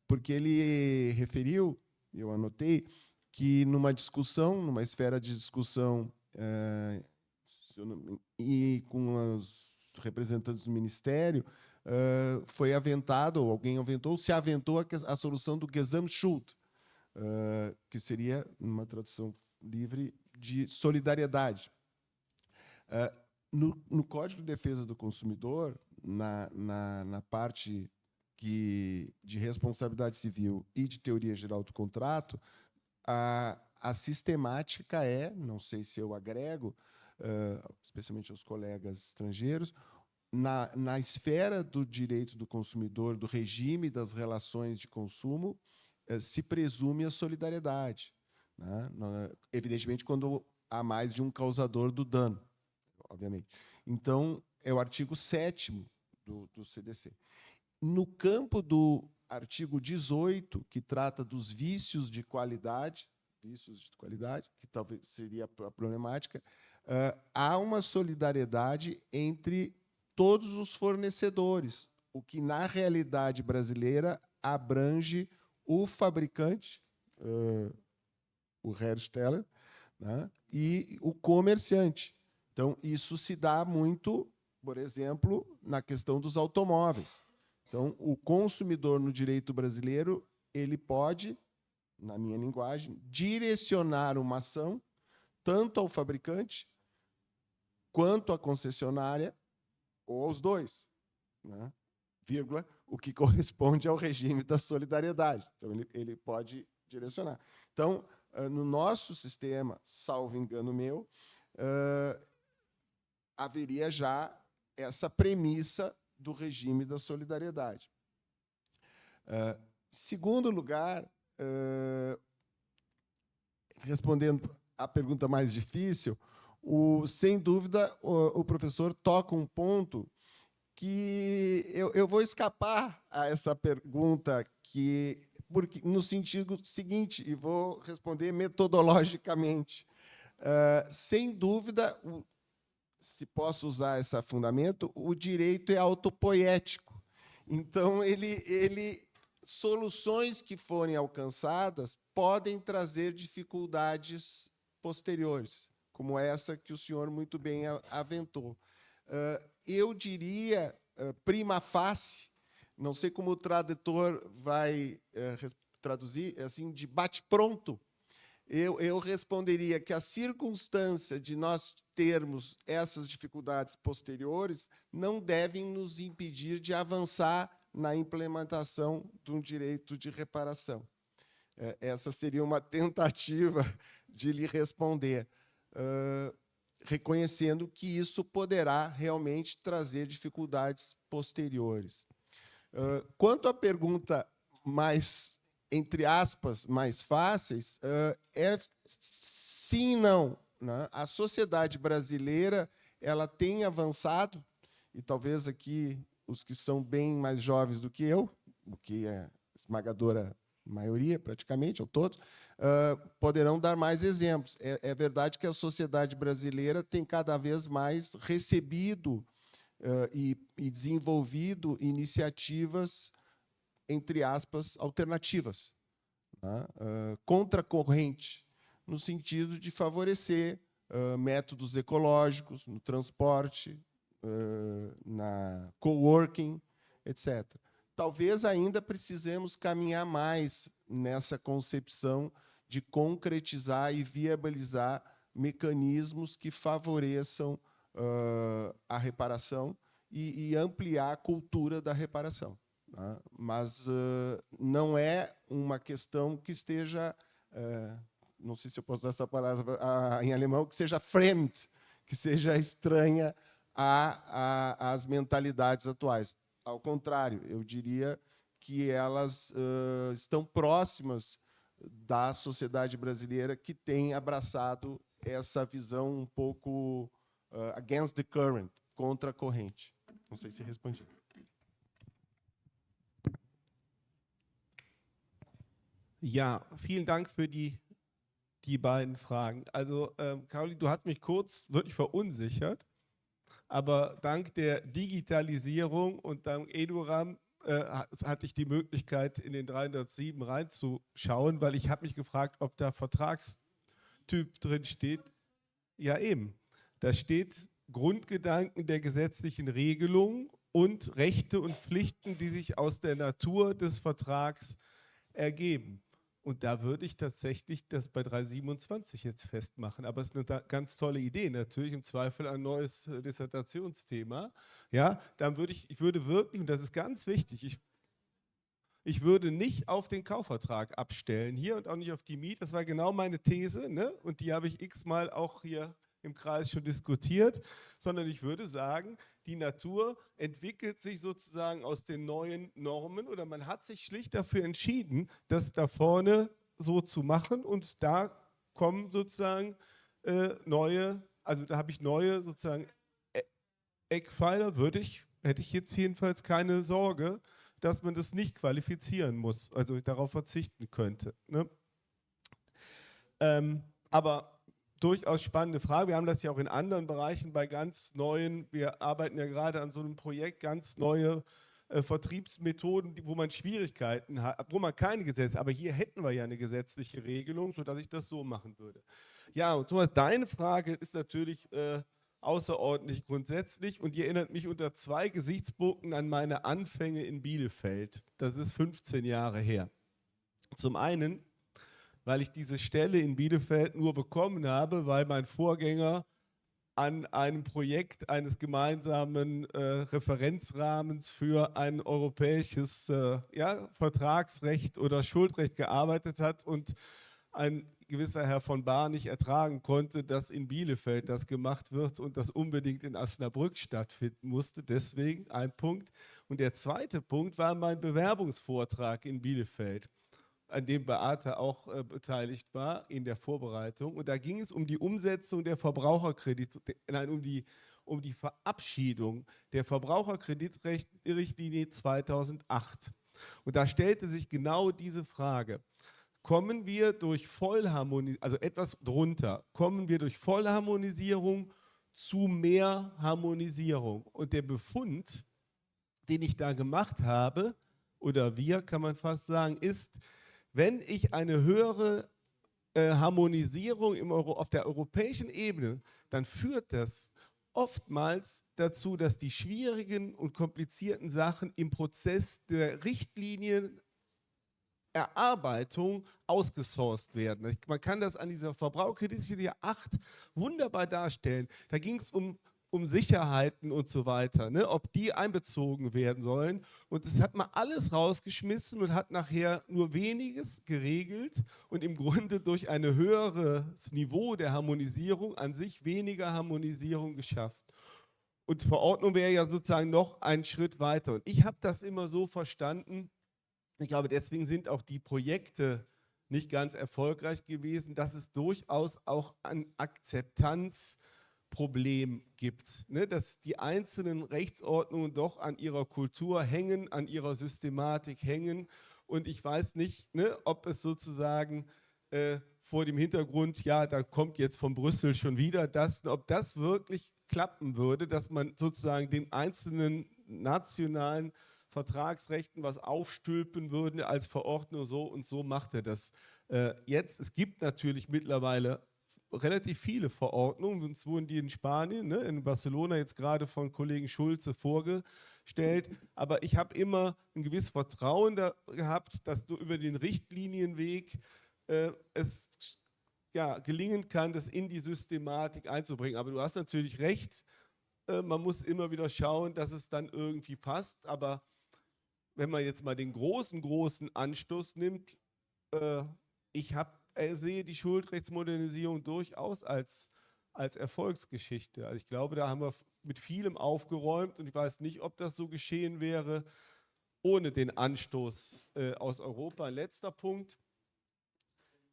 Porque ele referiu, eu anotei, que numa discussão, numa esfera de discussão e com os representantes do Ministério, foi aventado, ou alguém se aventou a solução do Gesamtschuld, que seria, numa tradução livre, de solidariedade. No Código de Defesa do Consumidor, na parte de responsabilidade civil e de teoria geral do contrato, a sistemática não sei se eu agrego, especialmente aos colegas estrangeiros, na esfera do direito do consumidor, do regime das relações de consumo, se presume a solidariedade. né? Evidentemente, quando há mais de um causador do dano, obviamente. Então, é o artigo 7º do CDC. No campo do artigo 18, que trata dos vícios de qualidade, que talvez seria a problemática, há uma solidariedade entre todos os fornecedores, o que, na realidade brasileira, abrange o fabricante, o hersteller, né, e o comerciante. Então, isso se dá muito, por exemplo, na questão dos automóveis. Então, o consumidor no direito brasileiro, ele pode, na minha linguagem, direcionar uma ação tanto ao fabricante quanto à concessionária, ou aos dois, né? Vírgula, o que corresponde ao regime da solidariedade. Então, ele pode direcionar. Então, no nosso sistema, salvo engano meu, haveria já essa premissa do regime da solidariedade. Segundo lugar, respondendo à pergunta mais difícil, sem dúvida, o professor toca um ponto que eu vou escapar a essa pergunta, porque, no sentido seguinte, e vou responder metodologicamente. Sem dúvida, se posso usar esse fundamento, o direito é autopoético. Então, soluções que forem alcançadas podem trazer dificuldades posteriores, como essa que o senhor muito bem aventou. Eu diria, prima facie, não sei como o tradutor vai traduzir, assim, de bate-pronto, eu responderia que a circunstância de nós termos essas dificuldades posteriores não devem nos impedir de avançar na implementação de um direito de reparação. Essa seria uma tentativa de lhe responder, reconhecendo que isso poderá realmente trazer dificuldades posteriores. Quanto à pergunta mais, entre aspas, mais fáceis, sim e não, né? A sociedade brasileira ela tem avançado, e talvez aqui os que são bem mais jovens do que eu, o que é esmagadora maioria, praticamente, ou todos, poderão dar mais exemplos. É verdade que a sociedade brasileira tem cada vez mais recebido e desenvolvido iniciativas, entre aspas, alternativas, né? Contra a corrente, no sentido de favorecer métodos ecológicos no transporte, na coworking, etc. Talvez ainda precisemos caminhar mais nessa concepção de concretizar e viabilizar mecanismos que favoreçam a reparação e ampliar a cultura da reparação. Né? Mas não é uma questão que esteja, não sei se eu posso usar essa palavra em alemão, que seja fremd, que seja estranha às mentalidades atuais. Ao contrário, eu diria que elas estão próximas da sociedade brasileira, que tem abraçado essa visão um pouco against the current, contra a corrente. Não sei se respondi. Ja, vielen Dank für die beiden Fragen. Also, Caroline, du hast mich kurz wirklich verunsichert, aber dank der Digitalisierung und dank EduRAM hatte ich die Möglichkeit, in den 307 reinzuschauen, weil ich habe mich gefragt, ob da Vertragstyp drin steht. Ja, eben. Da steht Grundgedanken der gesetzlichen Regelung und Rechte und Pflichten, die sich aus der Natur des Vertrags ergeben. Und da würde ich tatsächlich das bei 327 jetzt festmachen. Aber es ist eine ganz tolle Idee, natürlich im Zweifel ein neues Dissertationsthema. Ja, dann ich würde wirklich, und das ist ganz wichtig, ich würde nicht auf den Kaufvertrag abstellen hier und auch nicht auf die Miete. Das war genau meine These, ne? Und die habe ich x-mal auch hier im Kreis schon diskutiert, sondern ich würde sagen, die Natur entwickelt sich sozusagen aus den neuen Normen oder man hat sich schlicht dafür entschieden, das da vorne so zu machen und da kommen sozusagen da habe ich neue sozusagen Eckpfeiler, hätte ich jetzt jedenfalls keine Sorge, dass man das nicht qualifizieren muss, also darauf verzichten könnte. Ne? Aber durchaus spannende Frage. Wir haben das ja auch in anderen Bereichen bei ganz neuen, wir arbeiten ja gerade an so einem Projekt, ganz neue Vertriebsmethoden, wo man Schwierigkeiten hat, wo man keine Gesetze, aber hier hätten wir ja eine gesetzliche Regelung, sodass ich das so machen würde. Ja, und Thomas, deine Frage ist natürlich außerordentlich grundsätzlich und die erinnert mich unter 2 Gesichtspunkten an meine Anfänge in Bielefeld. Das ist 15 Jahre her. Zum einen, weil ich diese Stelle in Bielefeld nur bekommen habe, weil mein Vorgänger an einem Projekt eines gemeinsamen Referenzrahmens für ein europäisches Vertragsrecht oder Schuldrecht gearbeitet hat und ein gewisser Herr von Bahr nicht ertragen konnte, dass in Bielefeld das gemacht wird und das unbedingt in Osnabrück stattfinden musste. Deswegen ein Punkt. Und der zweite Punkt war mein Bewerbungsvortrag in Bielefeld, an dem Beate auch beteiligt war in der Vorbereitung. Und da ging es um die Umsetzung der um die Verabschiedung der Verbraucherkreditrichtlinie 2008. Und da stellte sich genau diese Frage: Kommen wir durch Vollharmonisierung, also etwas drunter, kommen wir durch Vollharmonisierung zu mehr Harmonisierung? Und der Befund, den ich da gemacht habe, oder wir, kann man fast sagen, ist, wenn ich eine höhere Harmonisierung auf der europäischen Ebene, dann führt das oftmals dazu, dass die schwierigen und komplizierten Sachen im Prozess der Richtlinieneraarbeitung ausgesourced werden. Man kann das an dieser Verbraucherkreditrichtlinie 8 wunderbar darstellen. Da ging es um Sicherheiten und so weiter, ne, ob die einbezogen werden sollen. Und das hat man alles rausgeschmissen und hat nachher nur weniges geregelt und im Grunde durch ein höheres Niveau der Harmonisierung an sich weniger Harmonisierung geschafft. Und Verordnung wäre ja sozusagen noch einen Schritt weiter. Und ich habe das immer so verstanden, ich glaube, deswegen sind auch die Projekte nicht ganz erfolgreich gewesen, dass es durchaus auch an Akzeptanzproblem gibt, ne? Dass die einzelnen Rechtsordnungen doch an ihrer Kultur hängen, an ihrer Systematik hängen. Und ich weiß nicht, ne, ob es sozusagen vor dem Hintergrund, ja, da kommt jetzt von Brüssel schon wieder das, ob das wirklich klappen würde, dass man sozusagen den einzelnen nationalen Vertragsrechten was aufstülpen würden als Verordnung, so und so macht er das jetzt. Es gibt natürlich mittlerweile relativ viele Verordnungen, sonst wurden die in Spanien, ne, in Barcelona jetzt gerade von Kollegen Schulze vorgestellt, aber ich habe immer ein gewisses Vertrauen gehabt, dass du über den Richtlinienweg es gelingen kann, das in die Systematik einzubringen. Aber du hast natürlich recht, man muss immer wieder schauen, dass es dann irgendwie passt, aber wenn man jetzt mal den großen Anstoß nimmt, ich sehe die Schuldrechtsmodernisierung durchaus als Erfolgsgeschichte. Also ich glaube, da haben wir mit vielem aufgeräumt und ich weiß nicht, ob das so geschehen wäre ohne den Anstoß aus Europa. Ein letzter Punkt.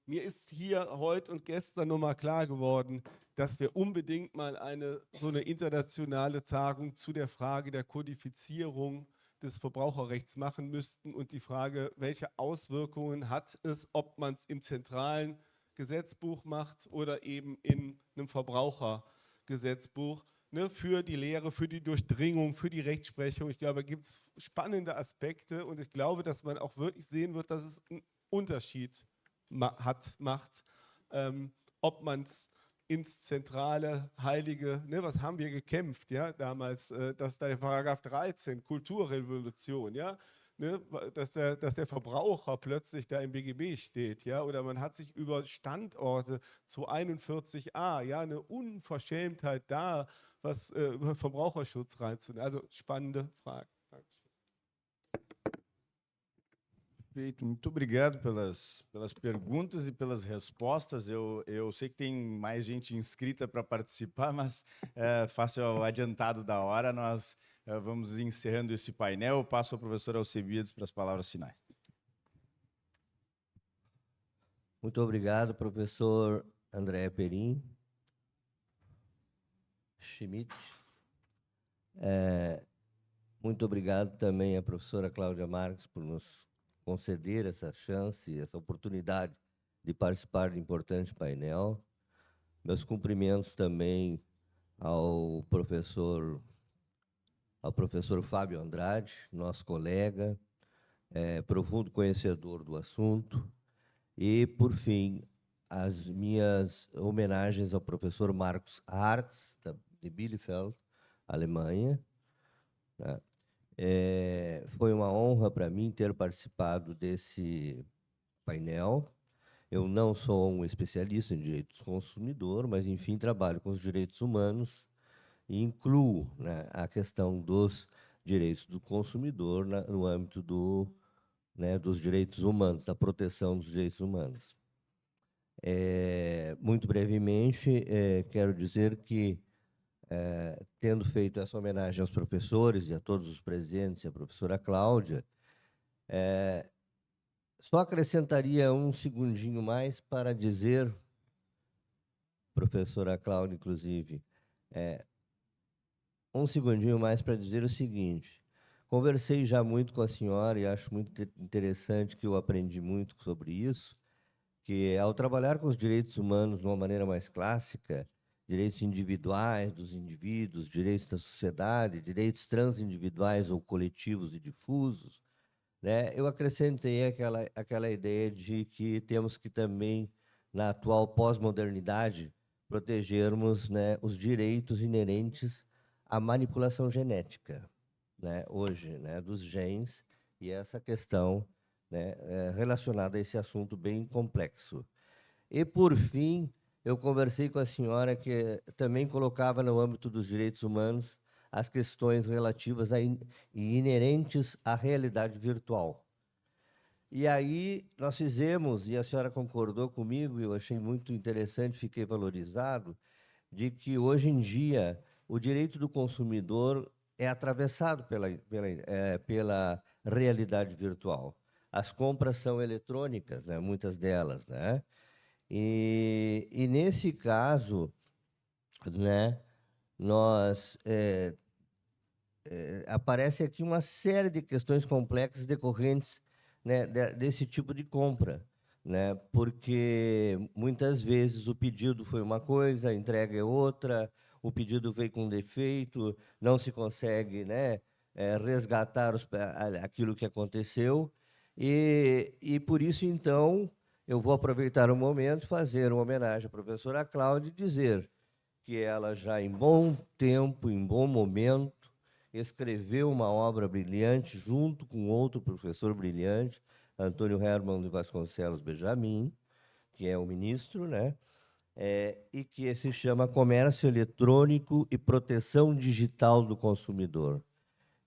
Mir ist hier heute und gestern nochmal klar geworden, dass wir unbedingt mal so eine internationale Tagung zu der Frage der Kodifizierung des Verbraucherrechts machen müssten und die Frage, welche Auswirkungen hat es, ob man es im zentralen Gesetzbuch macht oder eben in einem Verbrauchergesetzbuch, ne, für die Lehre, für die Durchdringung, für die Rechtsprechung. Ich glaube, da gibt es spannende Aspekte und ich glaube, dass man auch wirklich sehen wird, dass es einen Unterschied macht, ob man es ins zentrale, heilige, ne, was haben wir gekämpft, ja, damals, dass der Paragraph 13, Kulturrevolution, ja, ne, dass der Verbraucher plötzlich da im BGB steht, ja, oder man hat sich über Standorte zu 41a, ja, eine Unverschämtheit da, was über Verbraucherschutz reinzunehmen. Also spannende Frage. Perfeito, muito obrigado pelas perguntas e pelas respostas. Eu sei que tem mais gente inscrita para participar, mas faço o adiantado da hora. Nós vamos encerrando esse painel. Eu passo ao professor Alcebiades para as palavras finais. Muito obrigado, professor Andréa Perim, Schmidt. Muito obrigado também à professora Cláudia Marques por nos conceder essa chance, essa oportunidade de participar de importante painel. Meus cumprimentos também ao professor Fábio Andrade, nosso colega, profundo conhecedor do assunto. E, por fim, as minhas homenagens ao professor Marcos Hartz, de Bielefeld, Alemanha. Né? Foi uma honra para mim ter participado desse painel. Eu não sou um especialista em direitos do consumidor, mas, enfim, trabalho com os direitos humanos e incluo, né, a questão dos direitos do consumidor no âmbito dos direitos humanos, da proteção dos direitos humanos. Muito brevemente, quero dizer que, tendo feito essa homenagem aos professores e a todos os presentes, e a professora Cláudia, só acrescentaria um segundinho mais para dizer, professora Cláudia, inclusive, um segundinho mais para dizer o seguinte: conversei já muito com a senhora e acho muito interessante, que eu aprendi muito sobre isso, que ao trabalhar com os direitos humanos de uma maneira mais clássica, direitos individuais dos indivíduos, direitos da sociedade, direitos transindividuais ou coletivos e difusos, né, eu acrescentei aquela ideia de que temos que também, na atual pós-modernidade, protegermos, né, os direitos inerentes à manipulação genética, né, hoje, né, dos genes, e essa questão, né, relacionada a esse assunto bem complexo. E, por fim, eu conversei com a senhora que também colocava no âmbito dos direitos humanos as questões relativas e inerentes à realidade virtual. E aí nós fizemos, e a senhora concordou comigo, e eu achei muito interessante, fiquei valorizado, de que hoje em dia o direito do consumidor é atravessado pela realidade virtual. As compras são eletrônicas, né, muitas delas, né? E nesse caso, né, aparece aqui uma série de questões complexas decorrentes, né, desse tipo de compra, né? Porque muitas vezes o pedido foi uma coisa, a entrega é outra, o pedido veio com defeito, não se consegue, né, resgatar aquilo que aconteceu, e por isso, então, eu vou aproveitar o momento, fazer uma homenagem à professora Cláudia e dizer que ela já, em bom tempo, em bom momento, escreveu uma obra brilhante junto com outro professor brilhante, Antônio Herman de Vasconcelos Benjamin, que é o ministro, né? E que se chama Comércio Eletrônico e Proteção Digital do Consumidor.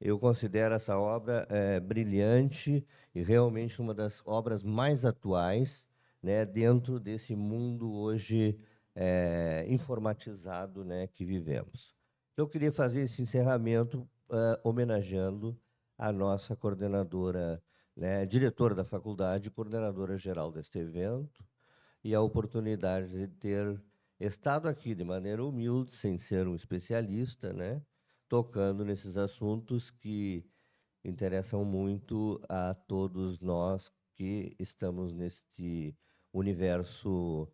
Eu considero essa obra brilhante e realmente uma das obras mais atuais, né, dentro desse mundo hoje informatizado, né, que vivemos. Então, eu queria fazer esse encerramento homenageando a nossa coordenadora, né, diretora da faculdade, coordenadora geral deste evento, e a oportunidade de ter estado aqui de maneira humilde, sem ser um especialista, né, tocando nesses assuntos que interessam muito a todos nós que estamos neste universo,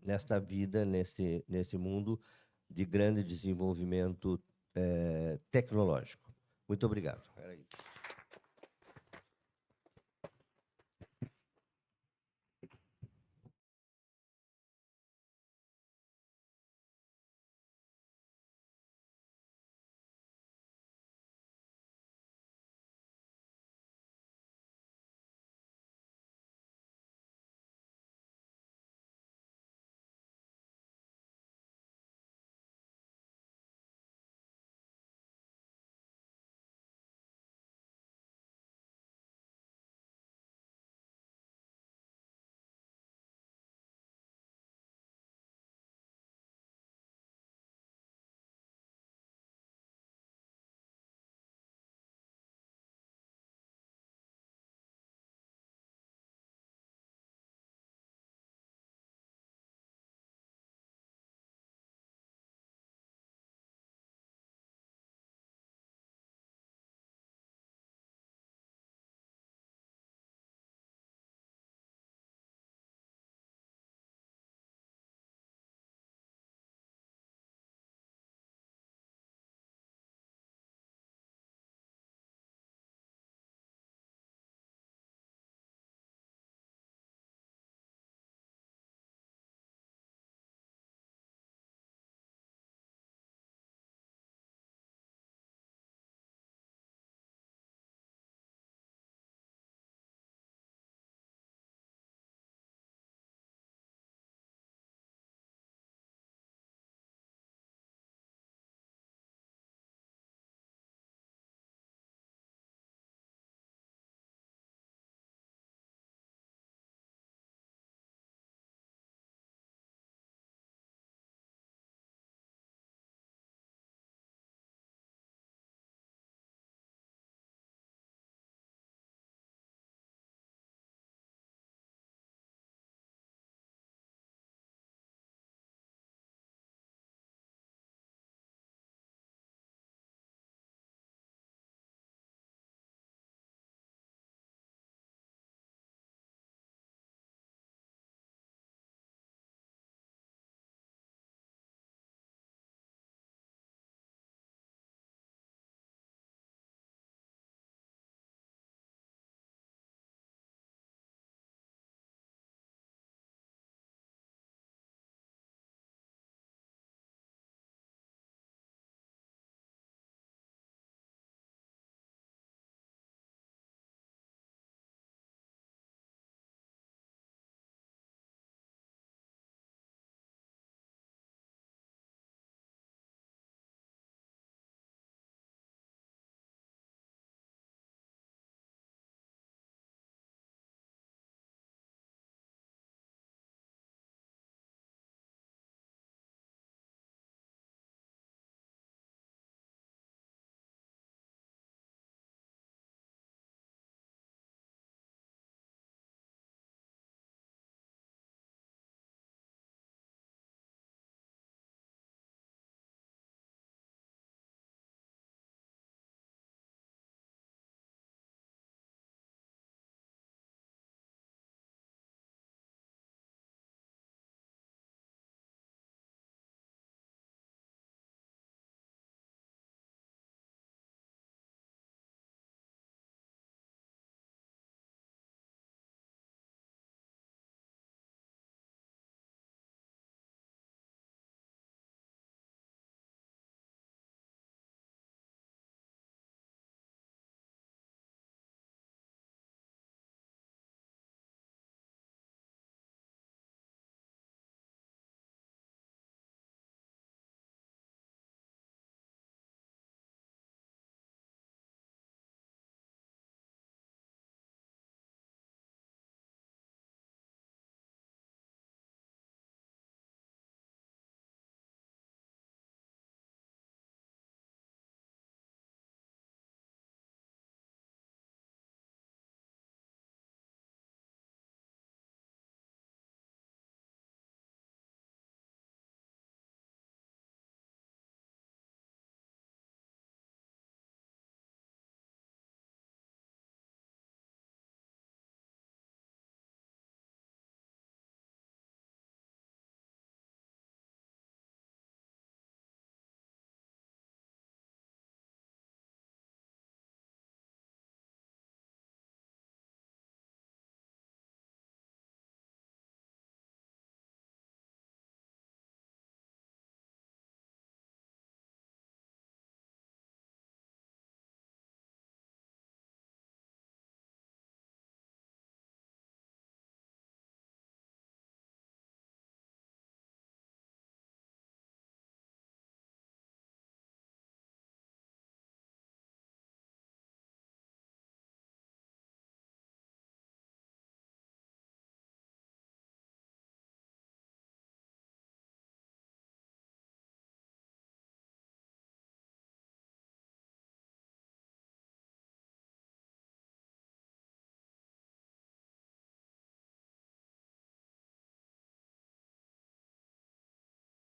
nesta vida, nesse mundo de grande desenvolvimento tecnológico. Muito obrigado. Era isso.